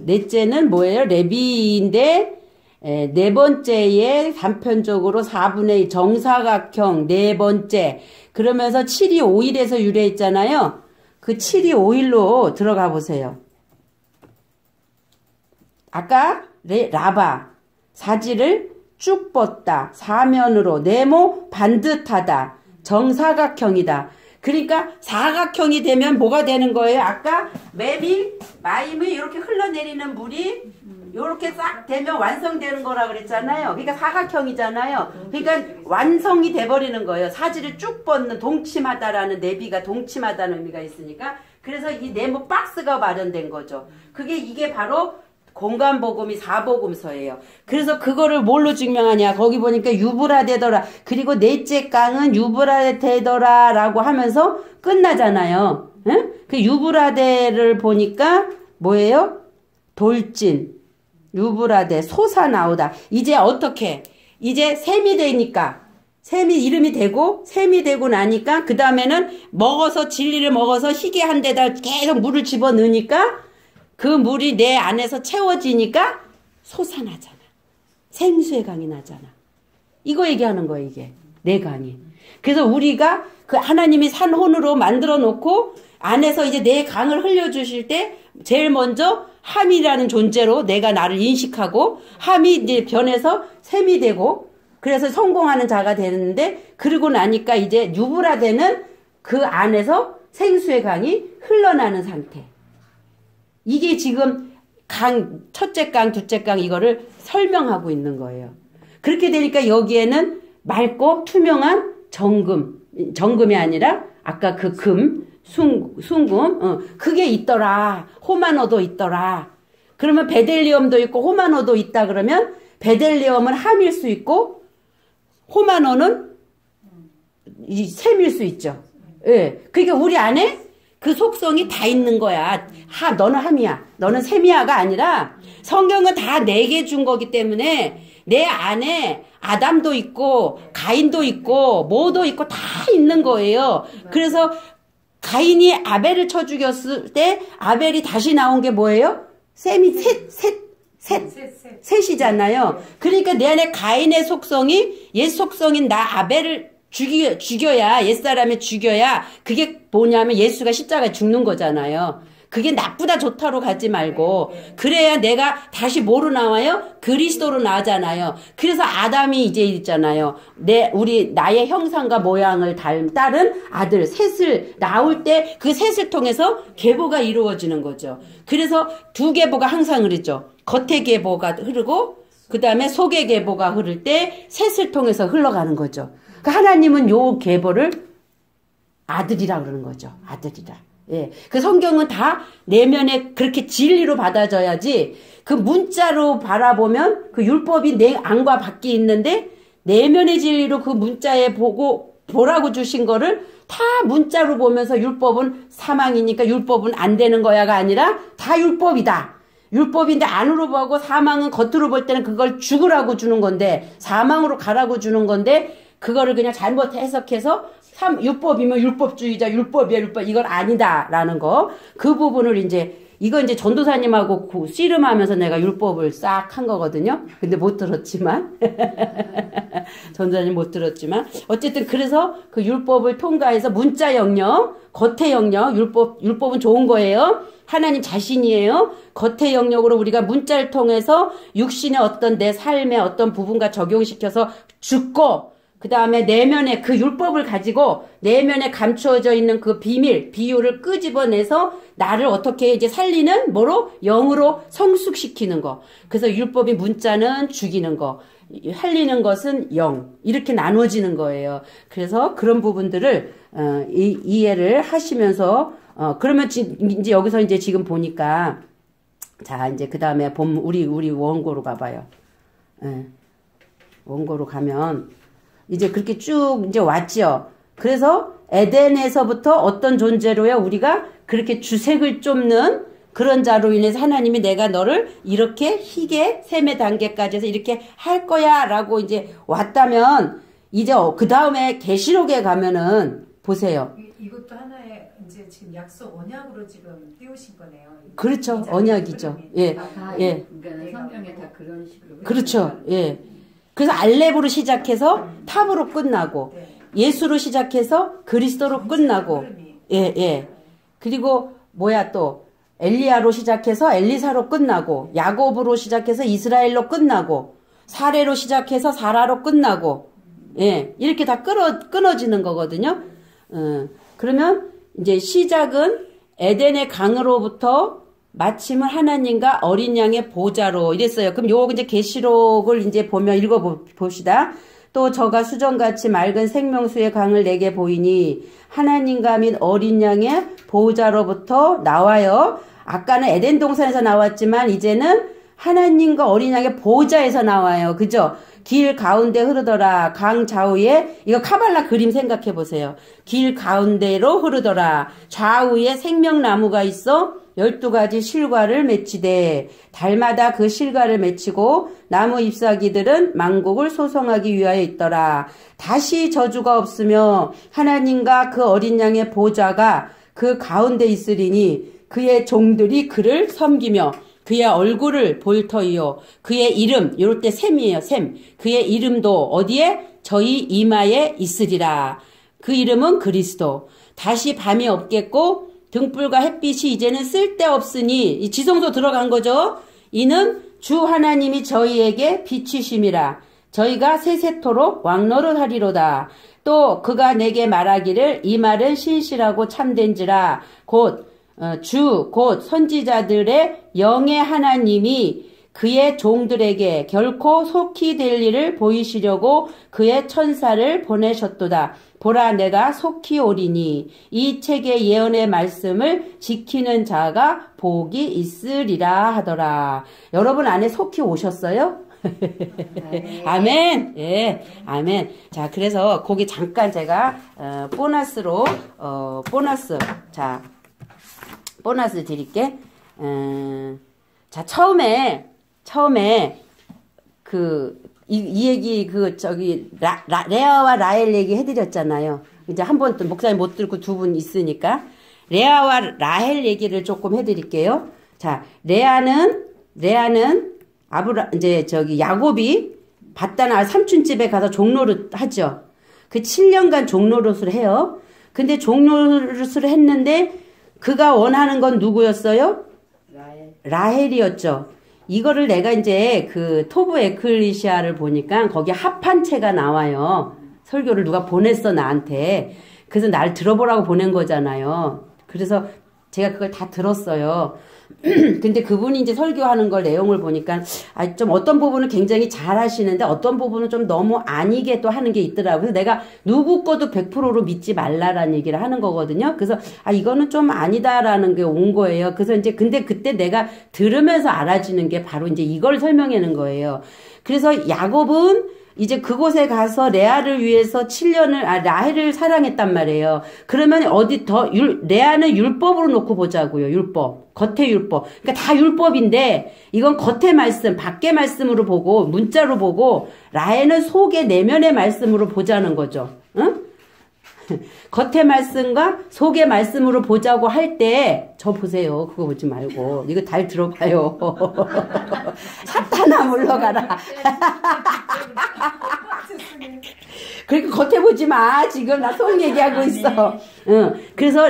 넷째는 뭐예요? 레비인데 네 번째에 단편적으로 4분의 2 정사각형 네 번째 그러면서 7이 5일에서 유래했잖아요. 그 7이 5일로 들어가 보세요. 아까 라바 사지를 쭉 뻗다 사면으로 네모 반듯하다 정사각형이다. 그러니까 사각형이 되면 뭐가 되는 거예요? 아까 마임이 이렇게 흘러내리는 물이 이렇게 싹 되면 완성되는 거라 그랬잖아요. 그러니까 사각형이잖아요. 그러니까 완성이 돼버리는 거예요. 사지를 쭉 뻗는 동침하다라는 내비가 동침하다는 의미가 있으니까 그래서 이 네모 박스가 마련된 거죠. 이게 바로 공간복음이 사복음서예요. 그래서 그거를 뭘로 증명하냐. 거기 보니까 유브라데더라. 그리고 넷째 강은 유브라데더라 라고 하면서 끝나잖아요. 응? 그 유브라데를 보니까 뭐예요? 돌진. 유브라데 솟아 나오다. 이제 어떻게? 이제 샘이 되니까. 샘이 이름이 되고 샘이 되고 나니까 그 다음에는 진리를 먹어서 희게 한 데다 계속 물을 집어넣으니까 그 물이 내 안에서 채워지니까 솟아나잖아. 생수의 강이 나잖아. 이거 얘기하는 거예요, 이게. 내 강이. 그래서 우리가 그 하나님이 산혼으로 만들어 놓고 안에서 이제 내 강을 흘려주실 때 제일 먼저 함이라는 존재로 내가 나를 인식하고 함이 이제 변해서 샘이 되고 그래서 성공하는 자가 되는데 그러고 나니까 이제 유브라데는 그 안에서 생수의 강이 흘러나는 상태. 이게 지금 첫째 강, 둘째 강 이거를 설명하고 있는 거예요. 그렇게 되니까 여기에는 맑고 투명한 정금이 아니라 아까 그 순금, 그게 있더라. 호마노도 있더라. 그러면 베델리엄도 있고 호마노도 있다 그러면 베델리엄은 함일 수 있고 호마노는 샘일 수 있죠. 예. 그러니까 우리 안에 그 속성이 다 있는 거야. 너는 함이야. 너는 셈이야가 아니라 성경은 다 내게 준 거기 때문에 내 안에 아담도 있고 가인도 있고 뭐도 있고 다 있는 거예요. 그래서 가인이 아벨을 쳐 죽였을 때 아벨이 다시 나온 게 뭐예요? 셈이 셋이잖아요. 그러니까 내 안에 가인의 속성이 옛 속성인 나 아벨을 죽여야 옛사람이 죽여야 그게 뭐냐면 예수가 십자가에 죽는 거잖아요. 그게 나쁘다 좋다로 가지 말고 그래야 내가 다시 뭐로 나와요? 그리스도로 나잖아요. 그래서 아담이 이제 있잖아요. 나의 형상과 모양을 따른 아들 셋을 나올 때 그 셋을 통해서 계보가 이루어지는 거죠. 그래서 두 계보가 항상 흐르죠. 겉의 계보가 흐르고 그 다음에 속의 계보가 흐를 때 셋을 통해서 흘러가는 거죠. 하나님은 요 계보를 아들이라 그러는 거죠. 아들이라. 예. 그 성경은 다 내면에 그렇게 진리로 받아져야지 그 문자로 바라보면 그 율법이 내 안과 밖에 있는데 내면의 진리로 그 문자에 보라고 주신 거를 다 문자로 보면서 율법은 사망이니까 율법은 안 되는 거야가 아니라 다 율법이다. 율법인데 안으로 보고 사망은 겉으로 볼 때는 그걸 죽으라고 주는 건데 사망으로 가라고 주는 건데 그거를 그냥 잘못 해석해서 율법이면 율법주의자 율법이야 율법 이건 아니다라는 거 그 부분을 이거 이제 전도사님하고 씨름하면서 내가 율법을 싹 한 거거든요. 근데 못 들었지만 전도사님 못 들었지만 어쨌든 그래서 그 율법을 통과해서 문자 영역, 겉의 영역 율법은 좋은 거예요. 하나님 자신이에요. 겉의 영역으로 우리가 문자를 통해서 육신의 어떤 내 삶의 어떤 부분과 적용시켜서 죽고 그 다음에 내면에 그 율법을 가지고 내면에 감추어져 있는 그 비밀, 비유를 끄집어내서 나를 어떻게 이제 살리는 뭐로? 영으로 성숙시키는 거. 그래서 율법이 문자는 죽이는 거, 살리는 것은 영. 이렇게 나눠지는 거예요. 그래서 그런 부분들을 이해를 하시면서 그러면 이제 여기서 이제 지금 보니까 자 이제 그 다음에 우리 원고로 가봐요. 예. 원고로 가면 이제 그렇게 쭉 이제 왔죠. 그래서 에덴에서부터 어떤 존재로요 우리가 그렇게 주색을 쫓는 그런 자로 인해서 하나님이 내가 너를 이렇게 희게 셈의 단계까지 해서 이렇게 할 거야 라고 이제 왔다면 이제 그 다음에 계시록에 가면은 보세요. 이것도 하나의 이제 지금 약속 언약으로 지금 띄우신 거네요. 그렇죠. 언약이죠. 예. 예. 그러니까 성경에 다 그런 식으로. 그렇죠. 예. 그래서 알렙으로 시작해서 탑으로 끝나고 예수로 시작해서 그리스도로 끝나고 예. 그리고 또 엘리야로 시작해서 엘리사로 끝나고 야곱으로 시작해서 이스라엘로 끝나고 사레로 시작해서 사라로 끝나고 예. 이렇게 다 끊어지는 거거든요. 그러면 이제 시작은 에덴의 강으로부터 마침은 하나님과 어린 양의 보좌로 이랬어요. 그럼 요거 이제 계시록을 이제 보면 읽어봅시다. 또 저가 수정같이 맑은 생명수의 강을 내게 보이니 하나님과 및 어린 양의 보좌로부터 나와요. 아까는 에덴 동산에서 나왔지만 이제는 하나님과 어린 양의 보좌에서 나와요. 그죠? 길 가운데 흐르더라. 강 좌우에 이거 카발라 그림 생각해 보세요. 길 가운데로 흐르더라. 좌우에 생명나무가 있어 12가지 실과를 맺히되 달마다 그 실과를 맺히고 나무 잎사귀들은 만국을 소성하기 위하여 있더라. 다시 저주가 없으며 하나님과 그 어린 양의 보좌가 그 가운데 있으리니 그의 종들이 그를 섬기며 그의 얼굴을 볼 터이요 그의 이름 요럴 때 셈이에요. 셈. 그의 이름도 어디에? 저희 이마에 있으리라. 그 이름은 그리스도. 다시 밤이 없겠고 등불과 햇빛이 이제는 쓸데없으니 이 지성소 들어간 거죠. 이는 주 하나님이 저희에게 빛이심이라. 저희가 세세토록 왕노릇하리로다. 또 그가 내게 말하기를 이 말은 신실하고 참된지라. 곧 선지자들의 영의 하나님이 그의 종들에게 결코 속히 될 일을 보이시려고 그의 천사를 보내셨도다. 보라 내가 속히 오리니 이 책의 예언의 말씀을 지키는 자가 복이 있으리라 하더라. 여러분 안에 속히 오셨어요? 아멘. 예, 아멘. 자, 그래서 거기 잠깐 제가 보너스로 보너스 드릴게. 자, 처음에 이 얘기 레아와 라헬 얘기 해드렸잖아요. 이제 한 번 또 목사님 못 들고 두 분 있으니까 레아와 라헬 얘기를 조금 해드릴게요. 자, 레아는 야곱이 바다나 삼촌 집에 가서 종노릇 하죠. 그 7년간 종노릇을 해요. 근데 종노릇을 했는데 그가 원하는 건 누구였어요? 라헬이었죠. 이거를 내가 이제 그 토브 에클리시아를 보니까 거기 합판체가 나와요. 설교를 누가 보냈어 나한테. 그래서 날 들어보라고 보낸 거잖아요. 그래서 제가 그걸 다 들었어요. 근데 그분이 이제 설교하는 걸 내용을 보니까 좀 어떤 부분은 굉장히 잘 하시는데 어떤 부분은 좀 너무 아니게 또 하는 게 있더라고요. 그래서 내가 누구 거도 100%로 믿지 말라라는 얘기를 하는 거거든요. 그래서 이거는 좀 아니다라는 게 온 거예요. 그래서 이제 근데 그때 내가 들으면서 알아지는 게 바로 이제 이걸 설명하는 거예요. 그래서 야곱은 이제 그곳에 가서 레아를 위해서 7년을, 라헬을 사랑했단 말이에요. 그러면 레아는 율법으로 놓고 보자고요. 율법. 겉의 율법. 그러니까 다 율법인데, 이건 겉의 말씀, 밖의 말씀으로 보고, 문자로 보고, 라헬은 속의 내면의 말씀으로 보자는 거죠. 응? 겉의 말씀과 속의 말씀으로 보자고 할 때, 저 보세요. 그거 보지 말고. 이거 잘 들어봐요. 사탄아 물러가라. 그러니까 겉에 보지 마. 지금 나 속 얘기하고 있어. 응. 그래서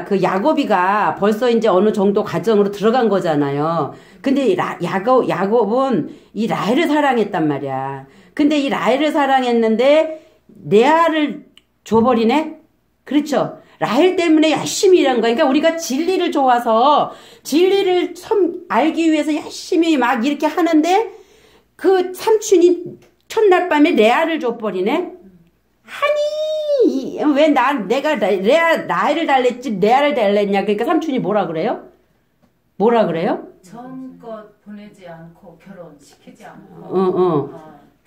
그 야곱이가 벌써 이제 어느 정도 과정으로 들어간 거잖아요. 근데 야곱은 이 라헬을 사랑했단 말이야. 근데 이 라헬을 사랑했는데 레아를 줘버리네? 그렇죠. 라헬 때문에 열심히 일한 거야. 그러니까 우리가 진리를 좋아서 진리를 알기 위해서 열심히 막 이렇게 하는데 그 삼촌이 첫날 밤에 레아를 줘버리네? 아니, 왜 내가 라헬을 달랬지 레아를 달랬냐? 그러니까 삼촌이 뭐라 그래요? 뭐라 그래요? 전껏 보내지 않고 결혼시키지 않고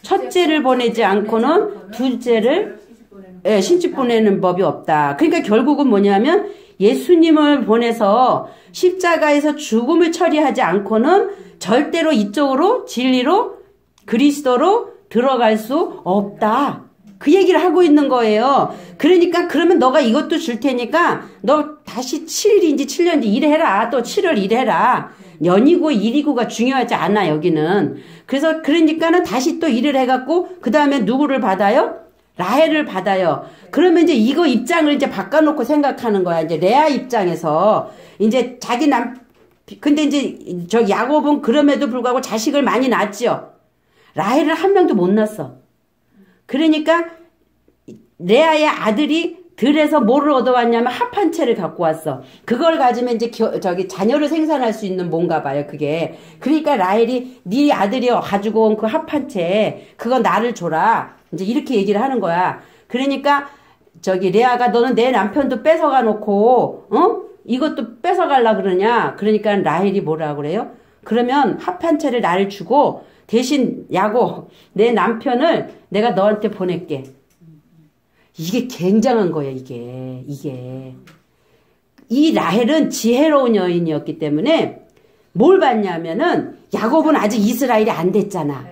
첫째를 보내지 않고는 둘째를 신집 보내는 법이 없다. 그러니까 결국은 뭐냐면 예수님을 보내서 십자가에서 죽음을 처리하지 않고는 절대로 이쪽으로 진리로 그리스도로 들어갈 수 없다. 그 얘기를 하고 있는 거예요. 그러니까 그러면 너가 이것도 줄 테니까 너 다시 7일인지 7년인지 일해라. 또 7월 일해라. 년이고 일이고가 중요하지 않아 여기는. 그래서 그러니까는 다시 또 일을 해갖고 그 다음에 누구를 받아요? 라헬을 받아요. 그러면 이제 이거 입장을 이제 바꿔놓고 생각하는 거야. 이제 레아 입장에서 이제 근데 이제 저 야곱은 그럼에도 불구하고 자식을 많이 낳았죠. 라헬을 한 명도 못 낳았어. 그러니까 레아의 아들이 들에서 뭐를 얻어왔냐면 합 한 채를 갖고 왔어. 그걸 가지면 이제 자녀를 생산할 수 있는 뭔가 봐요, 그게. 그러니까 라헬이 네 아들이 가지고 온 그 합 한 채, 그거 나를 줘라. 이제 이렇게 얘기를 하는 거야. 그러니까 레아가 너는 내 남편도 뺏어가 놓고, 이것도 뺏어갈라 그러냐? 그러니까 라헬이 뭐라 그래요? 그러면 합 한 채를 나를 주고 대신 야곱, 내 남편을 내가 너한테 보낼게. 이게 굉장한 거예요, 이게. 이 라헬은 지혜로운 여인이었기 때문에 뭘 봤냐면은 야곱은 아직 이스라엘이 안 됐잖아.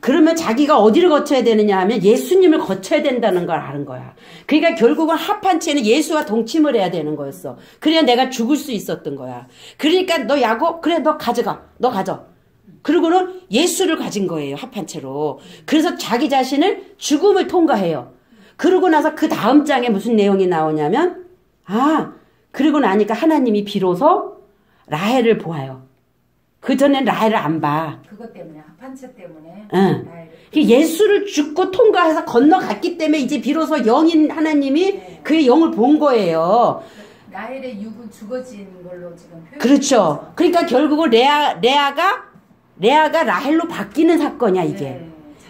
그러면 자기가 어디를 거쳐야 되느냐 하면 예수님을 거쳐야 된다는 걸 아는 거야. 그러니까 결국은 합한 채는 예수와 동침을 해야 되는 거였어. 그래야 내가 죽을 수 있었던 거야. 그러니까 너 야곱, 그래 너 가져가. 너 가져. 그리고는 예수를 가진 거예요. 합한 채로. 그래서 자기 자신을 죽음을 통과해요. 그러고 나서 그 다음 장에 무슨 내용이 나오냐면 그러고 나니까 하나님이 비로소 라헬을 보아요. 그전엔 라헬을 안 봐. 그것 때문에 합한채 때문에 예수를 죽고 통과해서 건너갔기 때문에 이제 비로소 영인 하나님이 그의 영을 본 거예요. 라헬의 육은 죽어진 걸로 지금 표현. 그렇죠. 그러니까 결국은 레아가 라헬로 바뀌는 사건이야 이게.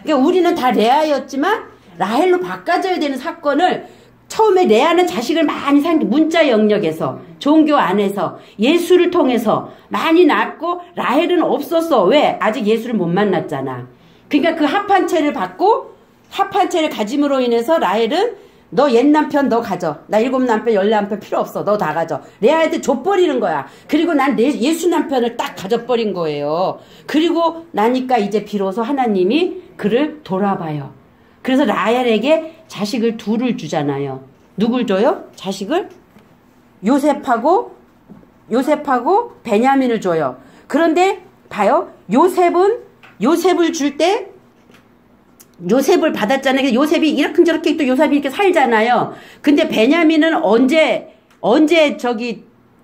그러니까 우리는 다 레아였지만 라헬로 바꿔줘야 되는 사건을 처음에 레아는 자식을 많이 문자 영역에서 종교 안에서 예수를 통해서 많이 낳았고 라헬은 없었어. 왜? 아직 예수를 못 만났잖아. 그러니까 그 합한 채를 받고 합한 채를 가짐으로 인해서 라헬은 너 옛 남편 너 가져. 나 7남편 14남편 필요 없어. 너 다 가져. 레아한테 줘버리는 거야. 그리고 난 예수 남편을 딱 가져버린 거예요. 그리고 나니까 이제 비로소 하나님이 그를 돌아봐요. 그래서 라헬에게 자식을 둘을 주잖아요. 누굴 줘요? 자식을? 요셉하고 베냐민을 줘요. 그런데 봐요. 요셉을 줄 때 요셉을 받았잖아요. 요셉이 이렇게 또 요셉이 이렇게 살잖아요. 근데 베냐민은 언제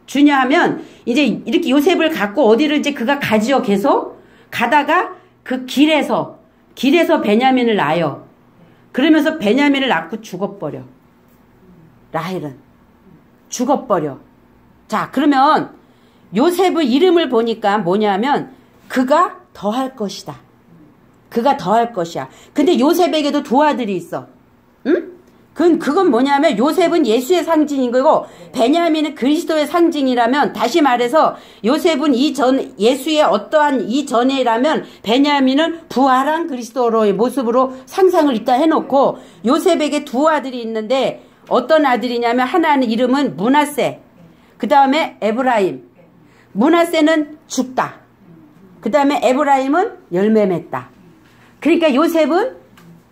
주냐 하면 이제 이렇게 요셉을 갖고 어디를 이제 그가 가지요. 계속 가다가 그 길에서 베냐민을 낳아요. 그러면서 베냐민을 낳고 죽어버려. 라헬은 죽어버려. 자, 그러면 요셉의 이름을 보니까 뭐냐면 그가 더할 것이다. 그가 더할 것이야. 근데 요셉에게도 두 아들이 있어. 응? 그건 뭐냐면 요셉은 예수의 상징인 거고 베냐민은 그리스도의 상징이라면, 다시 말해서 요셉은 예수의 어떠한 이전에라면 베냐민은 부활한 그리스도로의 모습으로 상상을 이따 해놓고, 요셉에게 두 아들이 있는데 어떤 아들이냐면 하나는 이름은 므낫세, 그 다음에 에브라임. 므낫세는 죽다. 그 다음에 에브라임은 열매 맺다. 그러니까 요셉은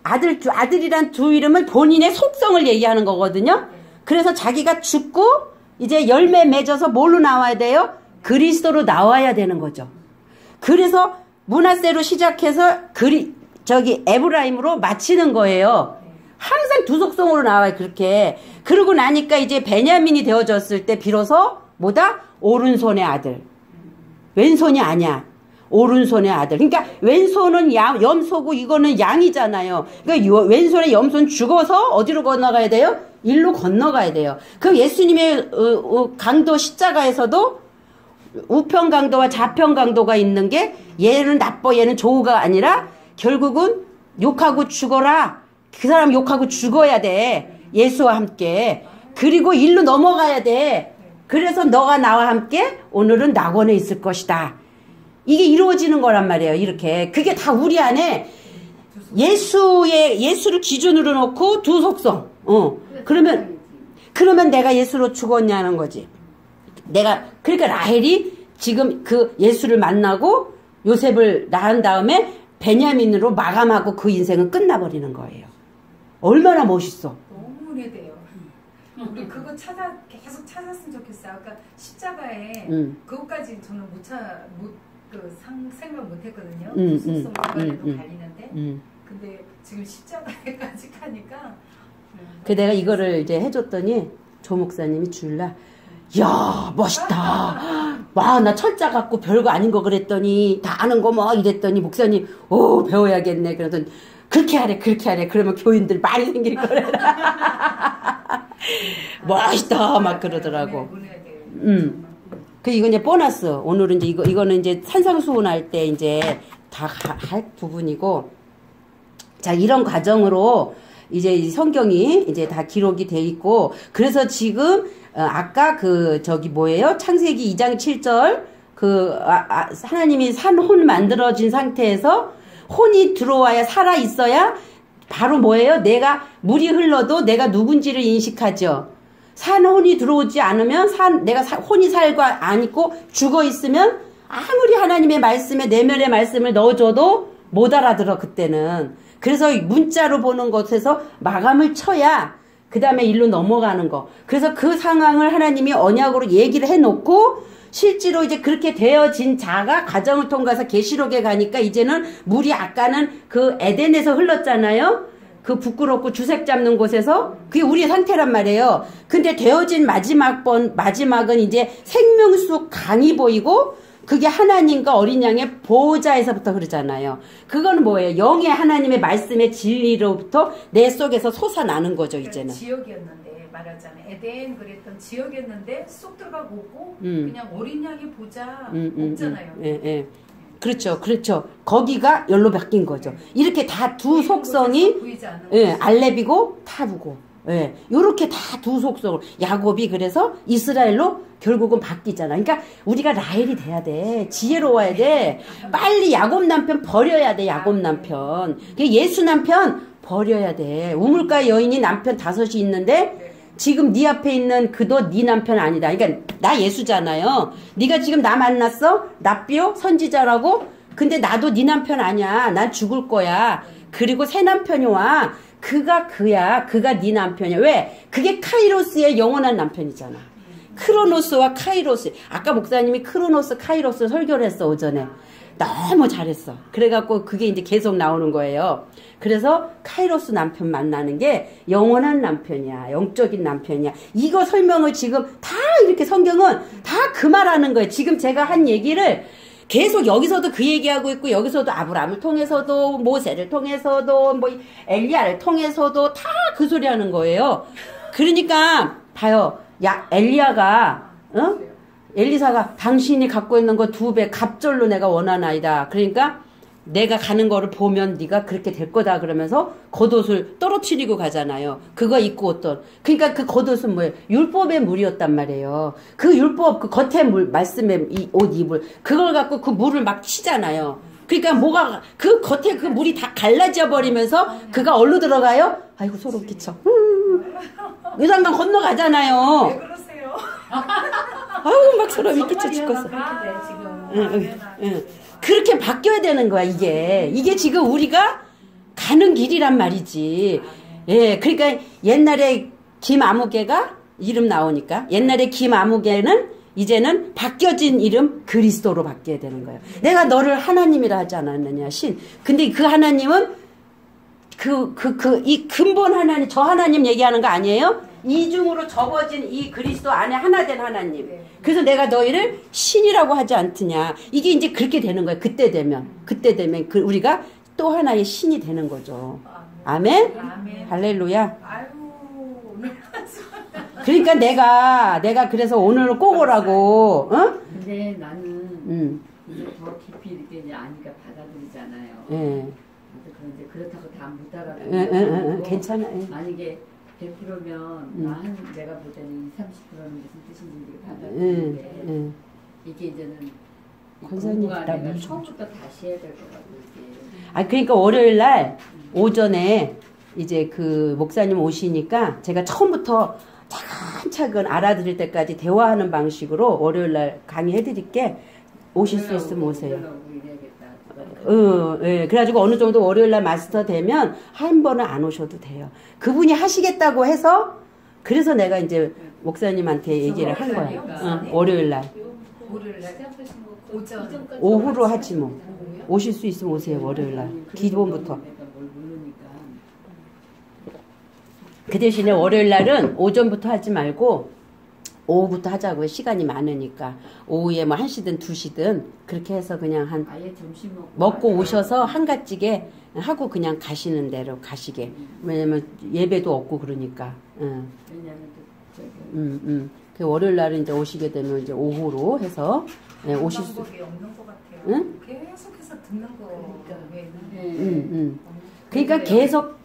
아들이란 두 이름은 본인의 속성을 얘기하는 거거든요. 그래서 자기가 죽고 이제 열매 맺어서 뭘로 나와야 돼요? 그리스도로 나와야 되는 거죠. 그래서 므낫세로 시작해서 에브라임으로 마치는 거예요. 항상 두 속성으로 나와요, 그렇게. 그러고 나니까 이제 베냐민이 되어졌을 때 비로소 뭐다? 오른손의 아들. 왼손이 아니야. 오른손의 아들. 그러니까 왼손은 염소고 이거는 양이잖아요. 그러니까 왼손의 염소는 죽어서 어디로 건너가야 돼요? 일로 건너가야 돼요. 그럼 예수님의 강도 십자가에서도 우편 강도와 좌편 강도가 있는 게, 얘는 나빠 얘는 좋으가 아니라 결국은 욕하고 죽어라. 그 사람 욕하고 죽어야 돼. 예수와 함께. 그리고 일로 넘어가야 돼. 그래서 너가 나와 함께 오늘은 낙원에 있을 것이다. 이게 이루어지는 거란 말이에요. 이렇게. 그게 다 우리 안에 예수를 기준으로 놓고 두 속성. 그러면 내가 예수로 죽었냐는 거지. 그러니까 라헬이 지금 그 예수를 만나고 요셉을 낳은 다음에 베냐민으로 마감하고 그 인생은 끝나버리는 거예요. 얼마나 멋있어. 너무 은혜돼요. 우리 그거 계속 찾았으면 좋겠어요. 아까 십자가에 그것까지 저는 생각 못했거든요. 속성 관련도 갈리는데. 근데 지금 십자가에까지 가니까. 내가 이거를 이제 해줬더니 조 목사님이 줄라. 야, 멋있다. 와, 나 철자 갖고 별거 아닌 거 그랬더니 다 아는 거 뭐 이랬더니 목사님, 배워야겠네. 그러더니 그렇게 하래. 그러면 교인들 많이 생길 거래. 멋있다 막 그러더라고. 이거 이제 보너스. 오늘은 이제 이거는 이제 산상수훈할 때 이제 다 할 부분이고, 자, 이런 과정으로 이제 성경이 이제 다 기록이 돼 있고, 그래서 지금 아까 창세기 2장 7절 하나님이 산 혼 만들어진 상태에서 혼이 들어와야 살아 있어야 바로 뭐예요? 물이 흘러도 내가 누군지를 인식하죠. 산 혼이 들어오지 않으면 혼이 살과 안 있고 죽어 있으면 아무리 하나님의 말씀에 내면의 말씀을 넣어줘도 못 알아들어, 그때는. 그래서 문자로 보는 것에서 마감을 쳐야 그 다음에 일로 넘어가는 거. 그래서 그 상황을 하나님이 언약으로 얘기를 해놓고 실제로 이제 그렇게 되어진 자가 과정을 통과해서 계시록에 가니까 이제는 물이 아까는 그 에덴에서 흘렀잖아요. 그 부끄럽고 주색 잡는 곳에서. 그게 우리의 상태란 말이에요. 근데 되어진 마지막은 이제 생명수 강이 보이고, 그게 하나님과 어린 양의 보호자에서부터 그러잖아요. 그거는 뭐예요? 영의 하나님의 말씀의 진리로부터 내 속에서 솟아나는 거죠, 이제는. 지역이었는데 말하자면 에덴 그랬던 지역이었는데 쏙 들어가고 없고 그냥 어린 양의 보자 없잖아요. 예. 그렇죠. 거기가 열로 바뀐 거죠. 이렇게 다 두 속성이 알렙이고 타부고, 요렇게 다 두 속성을. 야곱이 그래서 이스라엘로 결국은 바뀌잖아. 그러니까 우리가 라헬이 돼야 돼. 지혜로워야 돼. 빨리 야곱 남편 버려야 돼. 야곱 남편. 예수 남편 버려야 돼. 우물가 여인이 남편 5이 있는데 지금 네 앞에 있는 그도 네 남편 아니다. 그러니까 나 예수잖아요. 네가 지금 나 만났어? 나비요? 선지자라고? 근데 나도 네 남편 아니야. 난 죽을 거야. 그리고 새 남편이 와. 그가 네 남편이야. 왜? 그게 카이로스의 영원한 남편이잖아. 크로노스와 카이로스. 아까 목사님이 크로노스, 카이로스 설교를 했어, 오전에. 너무 잘했어. 그래갖고 그게 이제 계속 나오는 거예요. 그래서 카이로스 남편 만나는 게 영원한 남편이야. 영적인 남편이야. 이거 설명을 지금 다 이렇게 성경은 다 그 말하는 거예요. 지금 제가 한 얘기를 계속 여기서도 그 얘기하고 있고, 여기서도 아브라함을 통해서도, 모세를 통해서도, 엘리야를 통해서도 다 그 소리 하는 거예요. 그러니까 봐요. 야, 엘리야가, 엘리사가 당신이 갖고 있는 거 2배 갑절로 내가 원하나이다. 그러니까 내가 가는 거를 보면 네가 그렇게 될 거다 그러면서 겉옷을 떨어뜨리고 가잖아요. 그거 입고 어떤 그러니까 그 겉옷은 뭐예요? 율법의 물이었단 말이에요. 그 율법 그 겉에 물 말씀의 이 옷 이불 그걸 갖고 그 물을 막 치잖아요. 그러니까 뭐가 그 겉에 그 물이 다 갈라져 버리면서 그가 얼로 들어가요? 아이고 소름 끼쳐. 요단강 건너가잖아요. 왜 그러세요? 아우 막 소름이 끼쳐 죽겠어. 그렇게 바뀌어야 되는 거야, 이게 지금 우리가 가는 길이란 말이지. 예, 그러니까 옛날에 김아무개가 이름 나오니까 옛날에 김아무개는 이제는 바뀌어진 이름 그리스도로 바뀌어야 되는 거예요. 내가 너를 하나님이라 하지 않았느냐, 신. 근데 그 하나님은 이 근본 하나님, 저 하나님 얘기하는 거 아니에요? 이중으로 접어진 이 그리스도 안에 하나 된 하나님. 그래서 내가 너희를 신이라고 하지 않느냐. 이게 이제 그렇게 되는 거예요. 그때 되면 우리가 또 하나의 신이 되는 거죠. 아멘? 아멘. 할렐루야. 아이고. 그러니까 내가 그래서 오늘 꼭 오라고. 근데 나는 이제 더 깊이 이렇게 이제 아니까 받아들이잖아요. 예. 그런데 그렇다고 다 못 알아듣는 괜찮아. 만약에 100%면 내가 볼 때는 30%는 무슨 뜻인지 받아들이는데 이게 이제는 공부가 내가 처음부터 다시 해야 될 것 같고 이게. 그러니까 월요일 날 오전에 이제 그 목사님 오시니까 제가 처음부터 차근차근 알아들을 때까지 대화하는 방식으로 월요일 날 강의해 드릴게. 오실 수 있으면 오세요. 예, 그래가지고 어느 정도 월요일 날 마스터 되면 한 번은 안 오셔도 돼요. 그분이 하시겠다고 해서 그래서 내가 이제 목사님한테 얘기를 한 거야. 월요일 날. 오후로 하지 뭐. 오실 수 있으면 오세요. 월요일 날. 기본부터. 그 대신에 월요일 날은 오전부터 하지 말고 오후부터 하자고요. 시간이 많으니까. 오후에 뭐 1시든 2시든 그렇게 해서 그냥 아예 점심 먹고 오셔서 한가지게 하고 그냥 가시는 대로 가시게. 왜냐면 예배도 없고 그러니까. 왜냐면 그 월요일 날은 이제 오시게 되면 이제 오후로 해서 오실 수. 방법이 없는 것 같아요. 응? 계속해서 듣는 거. 그러니까 계속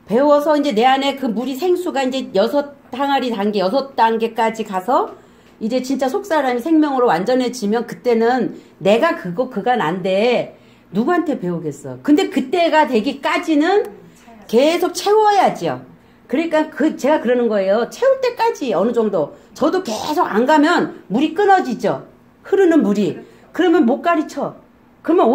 배워서 이제 내 안에 그 물이 생수가 이제 6단계까지 가서 이제 진짜 속사람이 생명으로 완전해지면 그때는 내가 그가 난데 누구한테 배우겠어. 근데 그때가 되기까지는 계속 채워야지요. 그러니까 제가 그러는 거예요. 채울 때까지 어느 정도. 저도 계속 안 가면 물이 끊어지죠. 흐르는 물이. 그러면 못 가르쳐. 그러면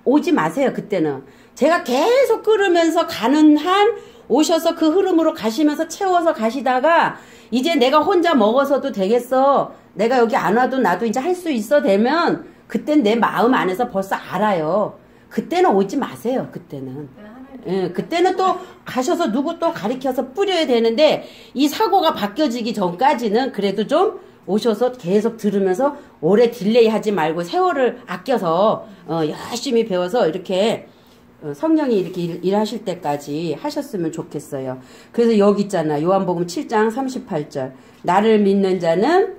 오지 마세요. 그때는. 제가 계속 끓으면서 가는 한 오셔서 그 흐름으로 가시면서 채워서 가시다가 이제 내가 혼자 먹어서도 되겠어. 내가 여기 안 와도 나도 이제 할 수 있어 되면 그땐 내 마음 안에서 벌써 알아요. 그때는 오지 마세요. 그때는. 예, 그때는 또 가셔서 누구 또 가리켜서 뿌려야 되는데 이 사고가 바뀌어지기 전까지는 그래도 좀 오셔서 계속 들으면서 오래 딜레이 하지 말고 세월을 아껴서 열심히 배워서 이렇게 성령이 이렇게 일하실 때까지 하셨으면 좋겠어요. 그래서 여기 있잖아. 요한복음 7장 38절. 나를 믿는 자는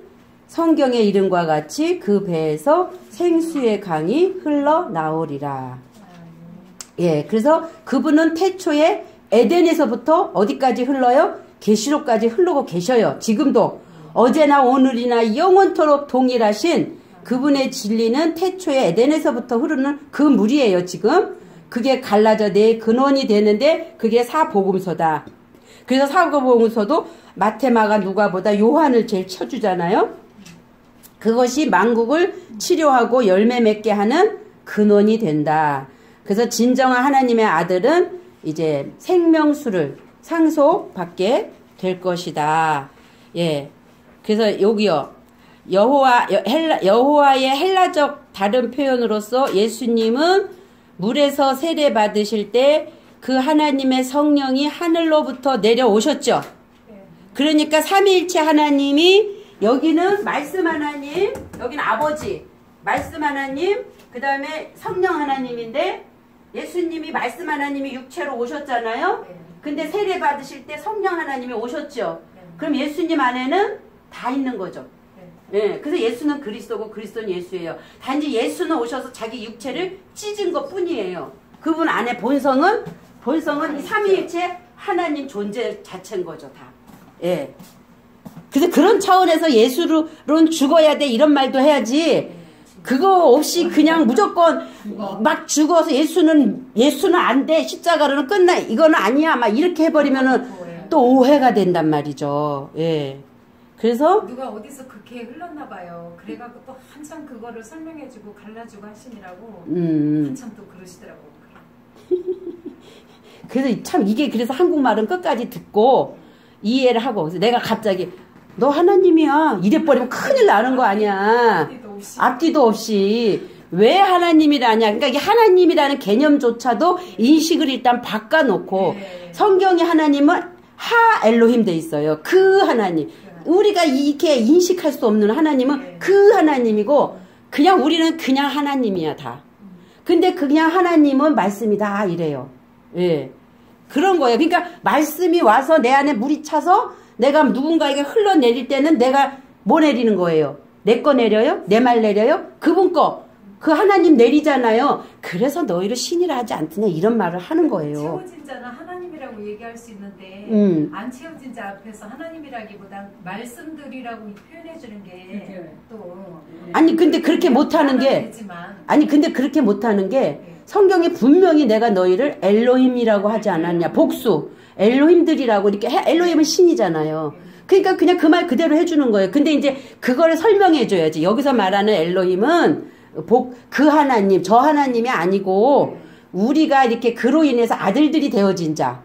성경의 이름과 같이 그 배에서 생수의 강이 흘러나오리라. 예, 그래서 그분은 태초에 에덴에서부터 어디까지 흘러요? 계시록까지 흐르고 계셔요. 지금도 어제나 오늘이나 영원토록 동일하신 그분의 진리는 태초에 에덴에서부터 흐르는 그 물이에요. 지금 그게 갈라져 내 근원이 되는데 그게 사복음서다. 그래서 사복음서도 마태마가 누가보다 요한을 제일 쳐주잖아요. 그것이 만국을 치료하고 열매 맺게 하는 근원이 된다. 그래서 진정한 하나님의 아들은 이제 생명수를 상속받게 될 것이다. 예. 그래서 여기요. 여호와의 헬라적 다른 표현으로서 예수님은 물에서 세례 받으실 때 그 하나님의 성령이 하늘로부터 내려오셨죠. 그러니까 삼위일체 하나님이 여기는 말씀 하나님, 여기는 아버지, 말씀 하나님, 그 다음에 성령 하나님인데 예수님이 말씀 하나님이 육체로 오셨잖아요. 근데 세례 받으실 때 성령 하나님이 오셨죠. 그럼 예수님 안에는 다 있는 거죠. 예, 그래서 예수는 그리스도고 그리스도는 예수예요. 단지 예수는 오셔서 자기 육체를 찢은 것 뿐이에요. 그분 안에 본성은 이 삼위일체 하나님 존재 자체인 거죠, 다. 예. 그래서 그런 차원에서 예수로는 죽어야 돼 이런 말도 해야지. 그거 없이 그냥 무조건 막 죽어서 예수는 안 돼, 십자가로는 끝나, 이거는 아니야, 막 이렇게 해버리면은 또 오해가 된단 말이죠. 예. 그래서 누가 어디서 그렇게 흘렀나 봐요. 그래갖고 또 한참 그거를 설명해주고 갈라주고 하시느라고 한참 또 그러시더라고. 그래서 참 이게 그래서 한국말은 끝까지 듣고 이해를 하고, 그래서 내가 갑자기 너 하나님이야 이래버리면 큰일 나는 거 아니야. 앞뒤도 없이 왜 하나님이라냐. 그러니까 이게 하나님이라는 개념조차도 인식을 일단 바꿔놓고 성경에 하나님은 하 엘로힘 돼 있어요. 그 하나님. 우리가 이렇게 인식할 수 없는 하나님은 그 하나님이고, 그냥 우리는 그냥 하나님이야 다. 근데 그냥 하나님은 말씀이다 이래요. 예, 그런 거예요. 그러니까 말씀이 와서 내 안에 물이 차서 내가 누군가에게 흘러내릴 때는 내가 뭐 내리는 거예요? 내 거 내려요? 내 말 내려요? 그분 거. 그 하나님 내리잖아요. 그래서 너희를 신이라 하지 않더냐 이런 말을 하는 거예요. 채워진 자는 하나님이라고 얘기할 수 있는데 안 채워진 자 앞에서 하나님이라기보다 말씀들이라고 표현해 주는 게 또 아니 근데 그렇게 못하는 게 근데 그렇게 못하는 게 성경에 분명히 내가 너희를 엘로힘이라고 하지 않았냐. 복수 엘로힘들이라고 이렇게 엘로힘은 신이잖아요. 그러니까 그냥 그 말 그대로 해주는 거예요. 근데 이제 그거를 설명해 줘야지. 여기서 말하는 엘로힘은 그 하나님, 저 하나님이 아니고 우리가 이렇게 그로 인해서 아들들이 되어진 자.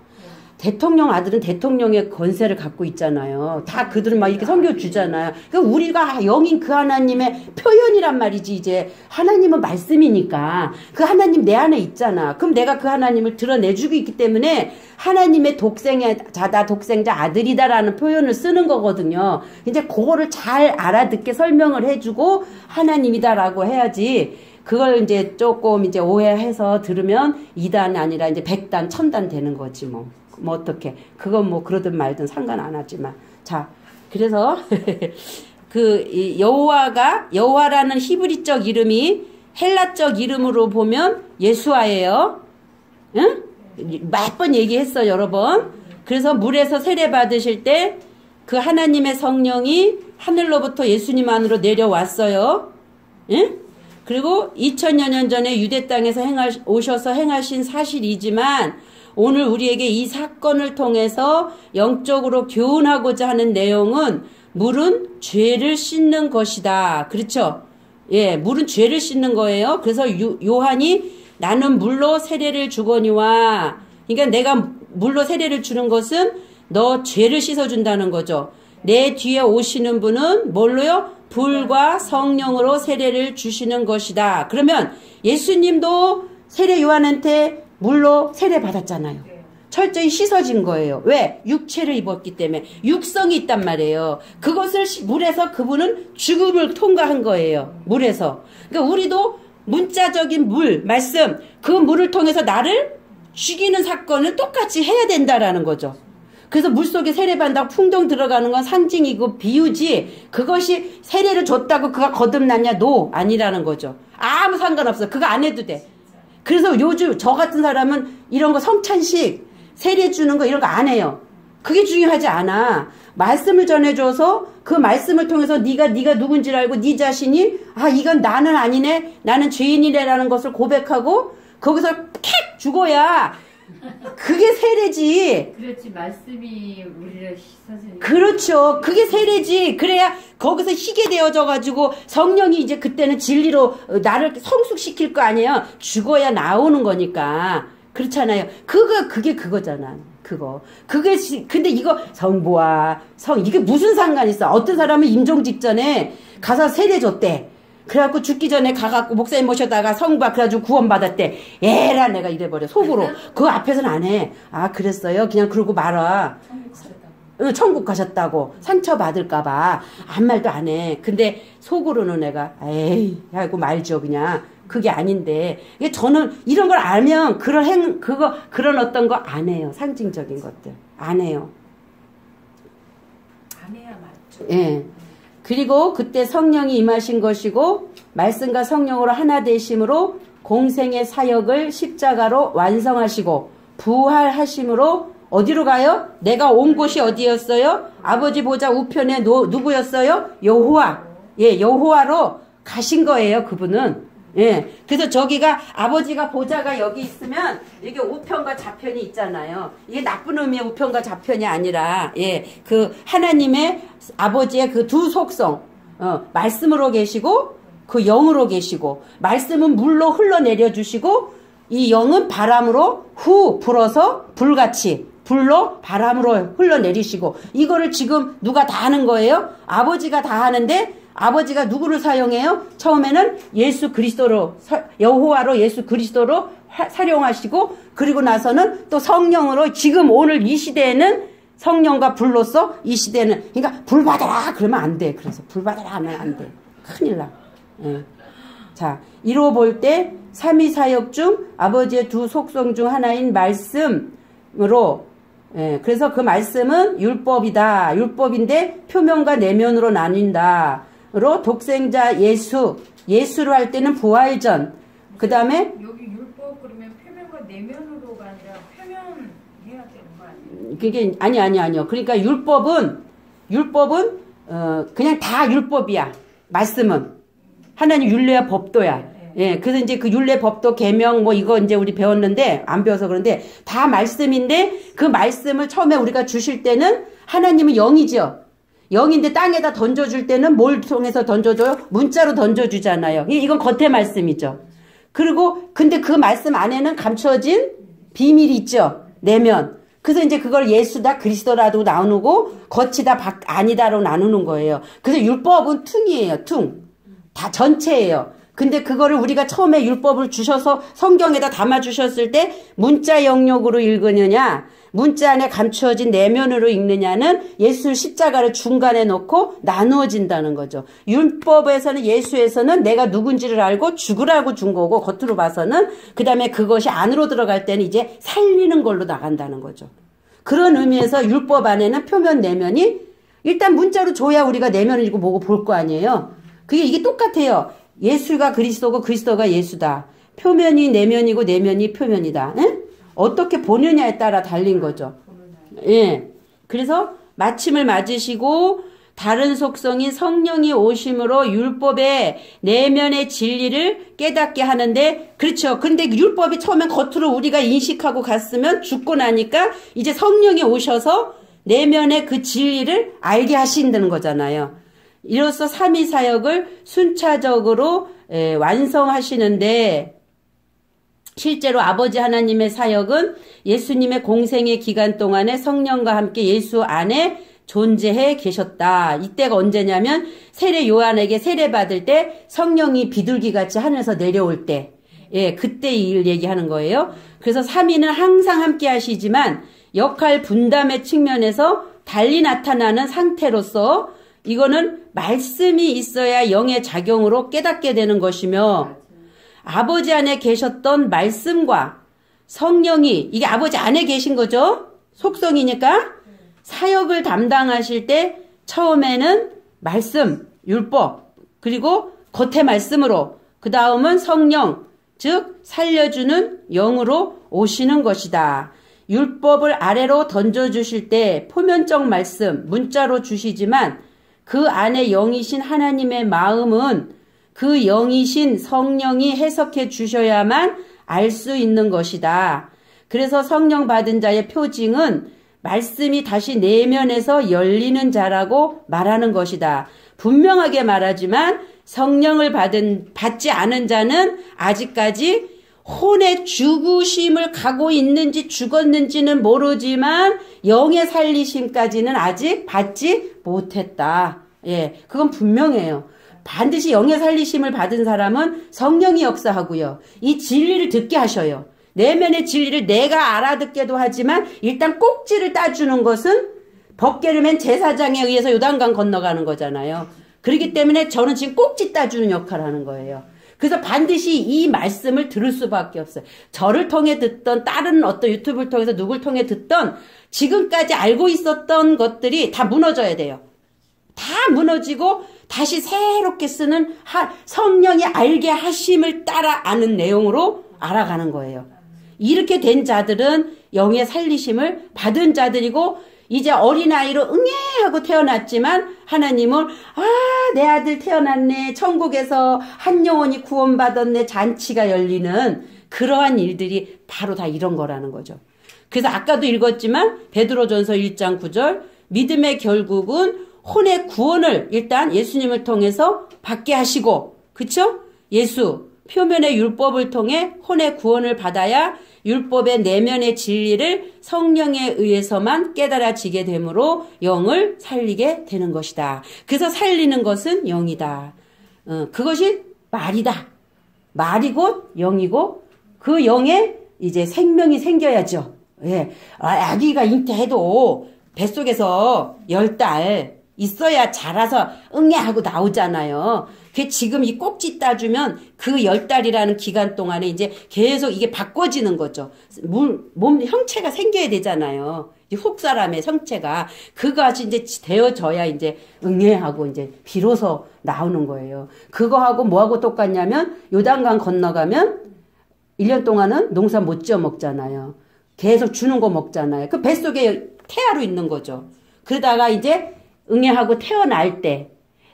대통령 아들은 대통령의 권세를 갖고 있잖아요. 다 그들은 막 이렇게 섬겨주잖아요. 그러니까 우리가 영인 그 하나님의 표현이란 말이지. 이제 하나님은 말씀이니까 그 하나님 내 안에 있잖아. 그럼 내가 그 하나님을 드러내주고 있기 때문에 하나님의 독생자다, 독생자 아들이다라는 표현을 쓰는 거거든요. 이제 그거를 잘 알아듣게 설명을 해주고 하나님이다라고 해야지. 그걸 이제 조금 이제 오해해서 들으면 2단 아니라 이제 100단, 1000단 되는 거지 뭐. 뭐 어떻게 그건 뭐 그러든 말든 상관 안 하지만. 자, 그래서 그 여호와라는 히브리적 이름이 헬라적 이름으로 보면 예수아예요. 응? 몇 번 얘기했어 여러 번. 그래서 물에서 세례 받으실 때 그 하나님의 성령이 하늘로부터 예수님 안으로 내려왔어요. 응? 그리고 2000여 년 전에 유대 땅에서 오셔서 행하신 사실이지만 오늘 우리에게 이 사건을 통해서 영적으로 교훈하고자 하는 내용은 물은 죄를 씻는 것이다. 그렇죠? 예, 물은 죄를 씻는 거예요. 그래서 요한이 나는 물로 세례를 주거니와, 그러니까 내가 물로 세례를 주는 것은 너 죄를 씻어준다는 거죠. 내 뒤에 오시는 분은 뭘로요? 불과 성령으로 세례를 주시는 것이다. 그러면 예수님도 세례 요한한테 물로 세례 받았잖아요. 철저히 씻어진 거예요. 왜? 육체를 입었기 때문에. 육성이 있단 말이에요. 그것을 물에서 그분은 죽음을 통과한 거예요. 물에서. 그러니까 우리도 문자적인 물, 말씀, 그 물을 통해서 나를 죽이는 사건을 똑같이 해야 된다라는 거죠. 그래서 물속에 세례받는다고 풍덩 들어가는 건 상징이고 비유지, 그것이 세례를 줬다고 그가 거듭났냐? 노, 아니라는 거죠. 아무 상관없어. 그거 안 해도 돼. 그래서 요즘 저 같은 사람은 이런 거 성찬식, 세례 주는 거 이런 거 안 해요. 그게 중요하지 않아. 말씀을 전해줘서 그 말씀을 통해서 네가 누군지를 알고 네 자신이 이건 나는 아니네, 나는 죄인이래라는 것을 고백하고 거기서 킥 죽어야 그게 세례지. 그렇지, 말씀이 우리를 씻어주는. 그렇죠. 그게 세례지. 그래야 거기서 희게 되어져가지고 성령이 이제 그때는 진리로 나를 성숙시킬 거 아니에요. 죽어야 나오는 거니까. 그렇잖아요. 그게 그거잖아. 근데 이거 성부와 이게 무슨 상관 있어. 어떤 사람은 임종 직전에 가서 세례 줬대. 그래갖고 죽기 전에 가갖고 목사님 모셔다가 성부가 그래가지고 구원받았대. 에라 내가 이래버려. 속으로. 그 앞에서는 안 해. 그랬어요. 그냥 그러고 말아. 천국 가셨다고 상처받을까봐 아무 말도 안 해. 근데 속으로는 내가 에이 하고 말죠. 그냥 그게 아닌데, 이게 저는 이런 걸 알면 그런 어떤 거 안 해요. 상징적인 것들 안 해요. 안 해야 맞죠. 예. 그리고 그때 성령이 임하신 것이고 말씀과 성령으로 하나 되심으로 공생의 사역을 십자가로 완성하시고 부활하심으로 어디로 가요? 내가 온 곳이 어디였어요? 아버지 보좌 우편에 누구였어요? 여호와. 예, 여호와로 가신 거예요, 그분은. 예. 그래서 저기가 아버지가 보좌가 여기 있으면 이게 우편과 좌편이 있잖아요. 이게 나쁜 의미의 우편과 좌편이 아니라 예, 그 하나님의 아버지의 그 두 속성, 말씀으로 계시고 그 영으로 계시고 말씀은 물로 흘러내려 주시고 이 영은 바람으로 후 불어서 불같이 불로 바람으로 흘러내리시고 이거를 지금 누가 다 하는 거예요? 아버지가 다 하는데 아버지가 누구를 사용해요? 처음에는 예수 그리스도로 여호와로 예수 그리스도로 사용하시고 그리고 나서는 또 성령으로 지금 오늘 이 시대에는 성령과 불로서 이 시대는 그러니까 불 받아라 그러면 안 돼. 그래서 불 받아라 하면 안 돼. 큰일 나. 예. 자, 이로 볼 때 삼위사역 중 아버지의 두 속성 중 하나인 말씀으로 예, 그래서 그 말씀은 율법이다. 율법인데 표면과 내면으로 나뉜다.로 독생자 예수로 할 때는 부활전. 그 다음에 여기 율법 그러면 표면과 내면으로가 아니라 표면해야 되는 거 아니에요? 그게 아니요. 그러니까 율법은 그냥 다 율법이야. 말씀은 하나님 율례와 법도야. 예, 그래서 이제 그 율례, 법도, 계명 뭐 이거 이제 우리 배웠는데 안 배워서 그런데 다 말씀인데 그 말씀을 처음에 우리가 주실 때는 하나님은 영이죠. 영인데 땅에다 던져줄 때는 뭘 통해서 던져줘요? 문자로 던져주잖아요. 이건 겉의 말씀이죠. 그리고 근데 그 말씀 안에는 감춰진 비밀이 있죠. 내면. 그래서 이제 그걸 예수다 그리스도라도 나누고 겉이다 아니다로 나누는 거예요. 그래서 율법은 퉁이에요. 퉁. 다 전체예요. 근데 그거를 우리가 처음에 율법을 주셔서 성경에다 담아주셨을 때 문자 영역으로 읽으느냐 문자 안에 감추어진 내면으로 읽느냐는 예수 십자가를 중간에 놓고 나누어진다는 거죠. 율법에서는 예수에서는 내가 누군지를 알고 죽으라고 준 거고 겉으로 봐서는 그 다음에 그것이 안으로 들어갈 때는 이제 살리는 걸로 나간다는 거죠. 그런 의미에서 율법 안에는 표면 내면이 일단 문자로 줘야 우리가 내면을 읽고 보고 볼 거 아니에요. 이게 똑같아요. 예수가 그리스도고 그리스도가 예수다. 표면이 내면이고 내면이 표면이다. 응? 어떻게 보느냐에 따라 달린 거죠. 예. 그래서 마침을 맞으시고 다른 속성인 성령이 오심으로 율법의 내면의 진리를 깨닫게 하는데 그렇죠. 근데 율법이 처음엔 겉으로 우리가 인식하고 갔으면 죽고 나니까 이제 성령이 오셔서 내면의 그 진리를 알게 하신다는 거잖아요. 이로써 삼위사역을 순차적으로 완성하시는데 실제로 아버지 하나님의 사역은 예수님의 공생의 기간 동안에 성령과 함께 예수 안에 존재해 계셨다. 이때가 언제냐면 세례 요한에게 세례 받을 때 성령이 비둘기같이 하늘에서 내려올 때 예, 그때 이 일 얘기하는 거예요. 그래서 삼위는 항상 함께 하시지만 역할 분담의 측면에서 달리 나타나는 상태로서 이거는 말씀이 있어야 영의 작용으로 깨닫게 되는 것이며 아버지 안에 계셨던 말씀과 성령이 이게 아버지 안에 계신 거죠. 속성이니까 사역을 담당하실 때 처음에는 말씀, 율법 그리고 겉의 말씀으로 그 다음은 성령 즉 살려주는 영으로 오시는 것이다. 율법을 아래로 던져주실 때 표면적 말씀 문자로 주시지만 그 안에 영이신 하나님의 마음은 그 영이신 성령이 해석해 주셔야만 알 수 있는 것이다. 그래서 성령 받은 자의 표징은 말씀이 다시 내면에서 열리는 자라고 말하는 것이다. 분명하게 말하지만 성령을 받지 않은 자는 아직까지 혼의 죽으심을 가고 있는지 죽었는지는 모르지만 영의 살리심까지는 아직 받지 못했다. 예, 그건 분명해요. 반드시 영의 살리심을 받은 사람은 성령이 역사하고요. 이 진리를 듣게 하셔요. 내면의 진리를 내가 알아듣게도 하지만 일단 꼭지를 따주는 것은 법궤를 맨 제사장에 의해서 요단강 건너가는 거잖아요. 그렇기 때문에 저는 지금 꼭지 따주는 역할을 하는 거예요. 그래서 반드시 이 말씀을 들을 수밖에 없어요. 저를 통해 듣던 다른 어떤 유튜브를 통해서 누굴 통해 듣던 지금까지 알고 있었던 것들이 다 무너져야 돼요. 다 무너지고 다시 새롭게 쓰는 성령이 알게 하심을 따라 아는 내용으로 알아가는 거예요. 이렇게 된 자들은 영의 살리심을 받은 자들이고 이제 어린아이로 응애하고 태어났지만 하나님은 내 아들 태어났네. 천국에서 한 영혼이 구원받았네. 잔치가 열리는 그러한 일들이 바로 다 이런 거라는 거죠. 그래서 아까도 읽었지만 베드로전서 1장 9절 믿음의 결국은 혼의 구원을 일단 예수님을 통해서 받게 하시고 그쵸? 예수 표면의 율법을 통해 혼의 구원을 받아야 율법의 내면의 진리를 성령에 의해서만 깨달아지게 되므로 영을 살리게 되는 것이다. 그래서 살리는 것은 영이다. 그것이 말이다. 말이 곧 영이고 그 영에 이제 생명이 생겨야죠. 예. 아기가 잉태해도 뱃속에서 10달 있어야 자라서 응애하고 나오잖아요. 그 지금 이 꼭지 따주면 그 10달이라는 기간 동안에 이제 계속 이게 바꿔지는 거죠. 몸 형체가 생겨야 되잖아요. 속 사람의 형체가 그것이 이제 되어져야 이제 응애하고 이제 비로소 나오는 거예요. 그거하고 뭐하고 똑같냐면 요단강 건너가면 1년 동안은 농사 못 지어 먹잖아요. 계속 주는 거 먹잖아요. 그 뱃속에 태아로 있는 거죠. 그러다가 이제 응애하고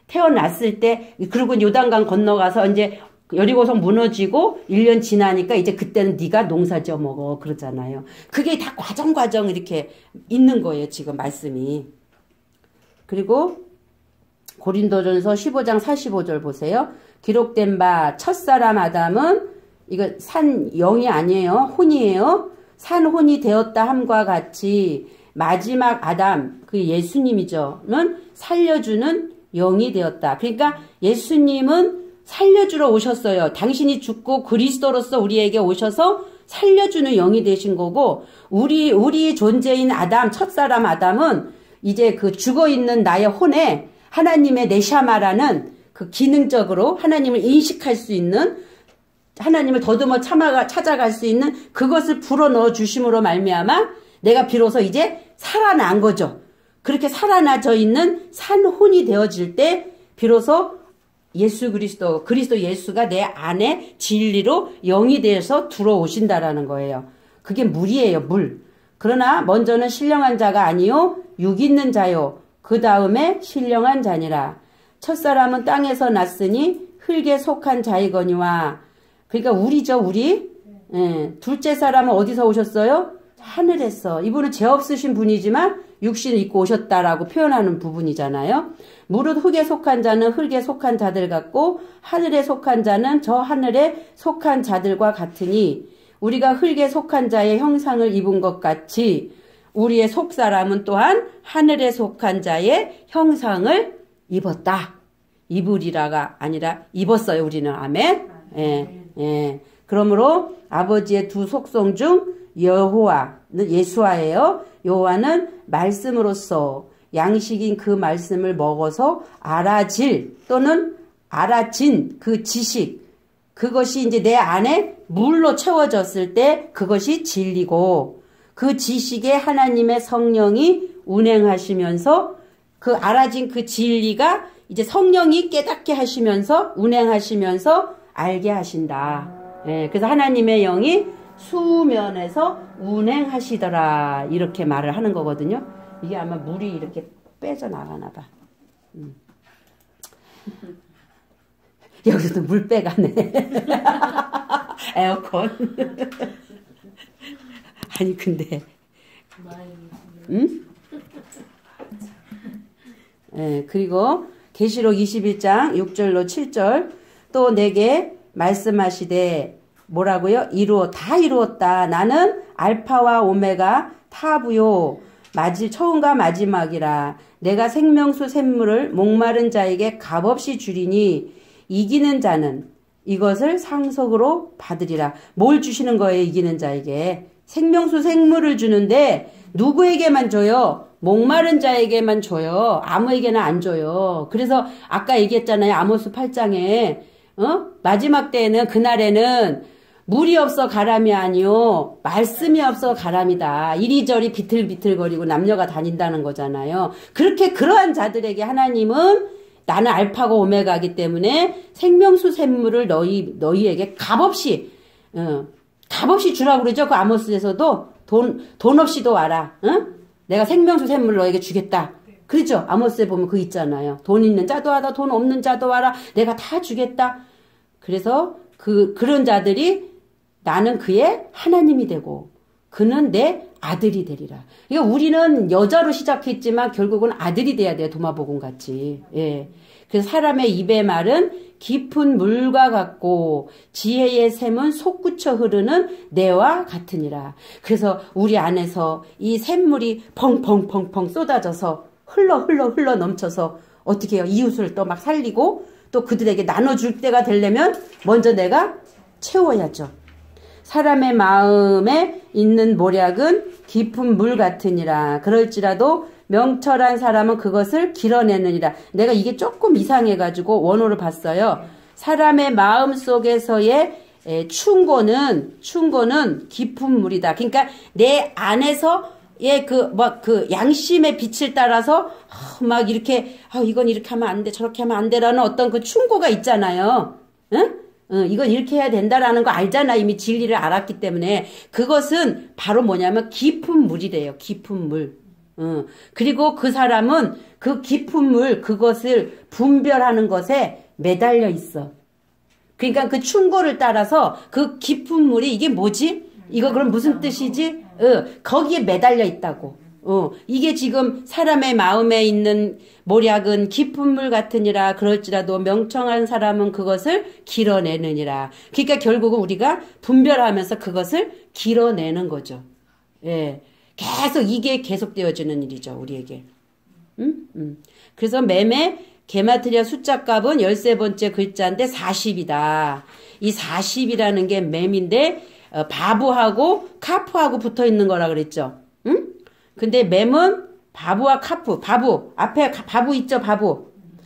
태어났을 때, 그리고 요단강 건너가서 이제 여리고성 무너지고 1년 지나니까 이제 그때는 네가 농사 지어 먹어. 그러잖아요. 그게 다 과정 이렇게 있는 거예요. 지금 말씀이. 그리고 고린도전서 15장 45절 보세요. 기록된 바 첫사람 아담은 이거 산 영이 아니에요. 혼이에요. 산 혼이 되었다 함과 같이 마지막 아담, 그 예수님이죠.는 살려주는 영이 되었다. 그러니까 예수님은 살려주러 오셨어요. 당신이 죽고 그리스도로서 우리에게 오셔서 살려주는 영이 되신 거고 우리 존재인 아담, 첫사람 아담은 이제 그 죽어있는 나의 혼에 하나님의 네샤마라는 그 기능적으로 하나님을 인식할 수 있는 하나님을 더듬어 찾아갈 수 있는 그것을 불어넣어 주심으로 말미암아 내가 비로소 이제 살아난 거죠. 그렇게 살아나져 있는 산혼이 되어질 때 비로소 예수 그리스도 예수가 내 안에 진리로 영이 되어서 들어오신다라는 거예요. 그게 물이에요, 물. 그러나 먼저는 신령한 자가 아니요 육 있는 자요. 그 다음에 신령한 자니라. 첫사람은 땅에서 났으니 흙에 속한 자이거니와. 그러니까 우리죠, 우리. 예. 둘째 사람은 어디서 오셨어요? 하늘에서. 이분은 죄 없으신 분이지만 육신을 입고 오셨다라고 표현하는 부분이잖아요. 무릇 흙에 속한 자는 흙에 속한 자들 같고 하늘에 속한 자는 저 하늘에 속한 자들과 같으니 우리가 흙에 속한 자의 형상을 입은 것 같이 우리의 속사람은 또한 하늘에 속한 자의 형상을 입었다. 입으리라가 아니라 입었어요. 우리는. 아멘. 예. 그러므로 아버지의 두 속성 중 여호와는 예수와예요. 여호와는 말씀으로써 양식인 그 말씀을 먹어서 알아질 또는 알아진 그 지식, 그것이 이제 내 안에 물로 채워졌을 때 그것이 진리고 그 지식에 하나님의 성령이 운행하시면서 그 알아진 그 진리가 이제 성령이 깨닫게 하시면서 운행하시면서 알게 하신다. 예, 그래서 하나님의 영이 수면에서 운행하시더라 이렇게 말을 하는 거거든요. 이게 아마 물이 이렇게 빼져나가나 봐. 여기서도 물 빼가네. 에어컨. 아니 근데 응? 네, 그리고 계시록 21장 6절로 7절 또 내게 말씀하시되 뭐라고요? 다 이루었다. 나는 알파와 오메가 타부요. 처음과 마지막이라. 내가 생명수 샘물을 목마른 자에게 값없이 주리니 이기는 자는 이것을 상속으로 받으리라. 뭘 주시는 거예요? 이기는 자에게. 생명수 샘물을 주는데 누구에게만 줘요? 목마른 자에게만 줘요. 아무에게나 안 줘요. 그래서 아까 얘기했잖아요. 아모스 8장에 마지막 때에는 그날에는 물이 없어 가람이 아니요. 말씀이 없어 가람이다. 이리저리 비틀비틀거리고 남녀가 다닌다는 거잖아요. 그러한 자들에게 하나님은 나는 알파고 오메가이기 때문에 생명수 샘물을 너희에게 값없이 주라고 그러죠. 그 아모스에서도 돈 없이도 와라. 내가 생명수 샘물을 너에게 주겠다. 그렇죠. 아모스에 보면 그 있잖아요. 돈 있는 자도 와라, 돈 없는 자도 와라. 내가 다 주겠다. 그래서 그런 자들이 나는 그의 하나님이 되고 그는 내 아들이 되리라. 그러니까 우리는 여자로 시작했지만 결국은 아들이 돼야 돼요. 도마복음 같이. 예. 그래서 사람의 입의 말은 깊은 물과 같고 지혜의 샘은 솟구쳐 흐르는 내와 같으니라. 그래서 우리 안에서 이 샘물이 펑펑펑펑 쏟아져서 흘러 넘쳐서 어떻게 해요? 이웃을 또 막 살리고 또 그들에게 나눠줄 때가 되려면 먼저 내가 채워야죠. 사람의 마음에 있는 모략은 깊은 물 같으니라. 그럴지라도 명철한 사람은 그것을 길어내느니라. 내가 이게 조금 이상해가지고 원어를 봤어요. 사람의 마음 속에서의 충고는 깊은 물이다. 그러니까 내 안에서의 그 양심의 빛을 따라서 막 이렇게 이건 이렇게 하면 안 돼, 저렇게 하면 안 돼라는 어떤 그 충고가 있잖아요. 응? 이건 이렇게 해야 된다라는 거 알잖아. 이미 진리를 알았기 때문에. 그것은 바로 뭐냐면 깊은 물이래요. 깊은 물. 그리고 그 사람은 그 깊은 물, 그것을 분별하는 것에 매달려 있어. 그러니까 그 충고를 따라서 그 깊은 물이 이게 뭐지? 이거 그럼 무슨 뜻이지? 거기에 매달려 있다고. 이게 지금 사람의 마음에 있는 모략은 깊은 물 같으니라. 그럴지라도 명청한 사람은 그것을 길어내느니라. 그러니까 결국은 우리가 분별하면서 그것을 길어내는 거죠. 예. 이게 계속되어지는 일이죠. 우리에게. 그래서 맴의 게마트리아 숫자 값은 13번째 글자인데 40이다. 이 40이라는 게 맴인데 바부하고 카프하고 붙어 있는 거라 그랬죠. 근데 맴은 바부와 카프, 바부 앞에 바부 있죠. 바부.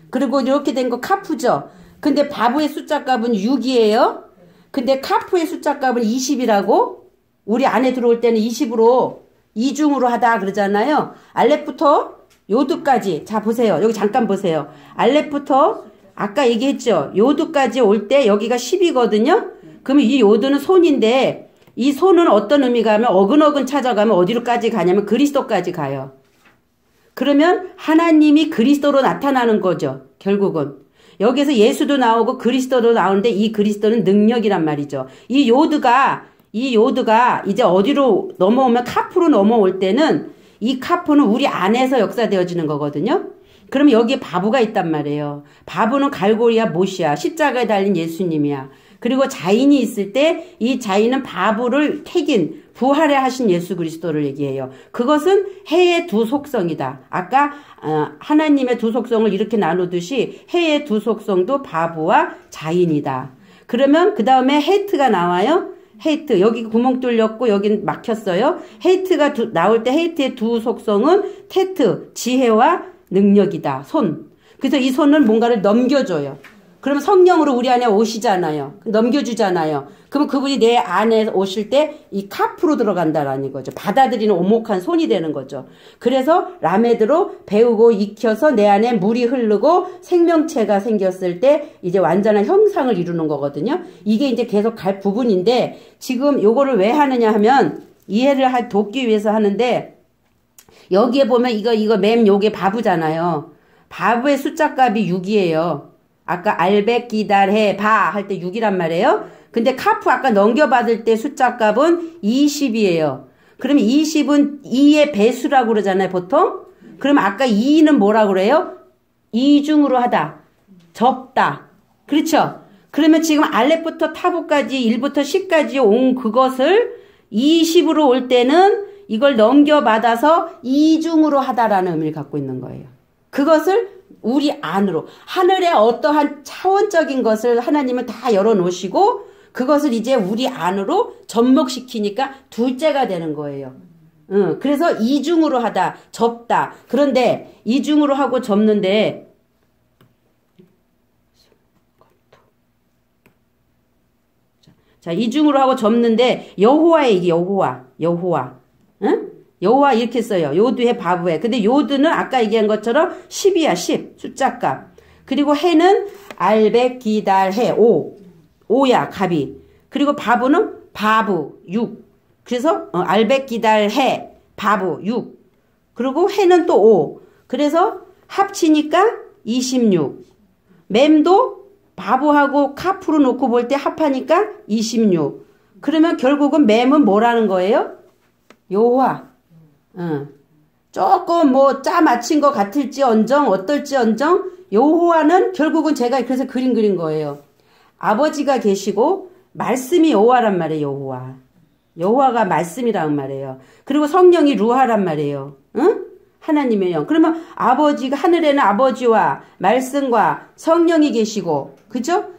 그리고 이렇게 된 거 카프죠. 근데 바부의 숫자 값은 6이에요. 근데 카프의 숫자 값은 20이라고. 우리 안에 들어올 때는 20으로 이중으로 하다 그러잖아요. 알렙부터 요드까지. 자 보세요. 여기 잠깐 보세요. 알렙부터 아까 얘기했죠. 요드까지 올 때 여기가 10이거든요. 그러면 이 요드는 손인데 이 손은 어떤 의미가 하면 어근어근 찾아가면 어디로까지 가냐면 그리스도까지 가요. 그러면 하나님이 그리스도로 나타나는 거죠. 결국은. 여기서 예수도 나오고 그리스도도 나오는데 이 그리스도는 능력이란 말이죠. 이 요드가 이제 어디로 넘어오면 카프로 넘어올 때는 이 카프는 우리 안에서 역사되어지는 거거든요. 그럼 여기에 바부가 있단 말이에요. 바부는 갈고리야 못이야. 십자가에 달린 예수님이야. 그리고 자인이 있을 때 이 자인은 바부를 택인 부활해 하신 예수 그리스도를 얘기해요. 그것은 해의 두 속성이다. 아까 하나님의 두 속성을 이렇게 나누듯이 해의 두 속성도 바부와 자인이다. 그러면 그 다음에 헤이트가 나와요. 헤이트 여기 구멍 뚫렸고 여긴 막혔어요. 헤이트가 나올 때 헤이트의 두 속성은 테트 지혜와 능력이다. 손. 그래서 이 손은 뭔가를 넘겨줘요. 그러면 성령으로 우리 안에 오시잖아요. 넘겨주잖아요. 그럼 그분이 내 안에 오실 때 이 카프로 들어간다라는 거죠. 받아들이는 오목한 손이 되는 거죠. 그래서 라메드로 배우고 익혀서 내 안에 물이 흐르고 생명체가 생겼을 때 이제 완전한 형상을 이루는 거거든요. 이게 이제 계속 갈 부분인데 지금 요거를 왜 하느냐 하면 이해를 돕기 위해서 하는데 여기에 보면 이거 맴 요게 바부잖아요. 바부의 숫자 값이 6이에요. 아까 알백 기달해 바 할 때 6이란 말이에요. 근데 카프 아까 넘겨받을 때 숫자 값은 20이에요. 그러면 20은 2의 배수라고 그러잖아요, 보통. 그럼 아까 2는 뭐라고 그래요? 이중으로 하다. 접다. 그렇죠? 그러면 지금 알렙부터 타부까지 1부터 10까지 온 그것을 20으로 올 때는 이걸 넘겨받아서 이중으로 하다라는 의미를 갖고 있는 거예요. 그것을 우리 안으로 하늘의 어떠한 차원적인 것을 하나님은 다 열어놓으시고 그것을 이제 우리 안으로 접목시키니까 둘째가 되는 거예요. 그래서 이중으로 하다, 접다. 그런데 이중으로 하고 접는데 자, 이중으로 하고 접는데 여호와에 이게 여호와. 응? 여호와 이렇게 써요. 요드해 바브해. 근데 요드는 아까 얘기한 것처럼 10이야. 10. 숫자값. 그리고 해는 알백 기달 해 5. 5야 갑이. 그리고 바브는 바브 6. 그래서 알백 기달 해 바브 6. 그리고 해는 또 5. 그래서 합치니까 26. 맴도 바브하고 카프로 놓고 볼 때 합하니까 26. 그러면 결국은 맴은 뭐라는 거예요? 여호와. 조금 뭐 짜 맞힌 것 같을지언정 어떨지언정 여호와는 결국은 제가 그래서 그림 그린 거예요. 아버지가 계시고 말씀이 여호와란 말이에요. 여호와. 여호와가 말씀이란 말이에요. 그리고 성령이 루하란 말이에요. 응? 하나님의 영. 그러면 아버지가 하늘에는 아버지와 말씀과 성령이 계시고 그죠?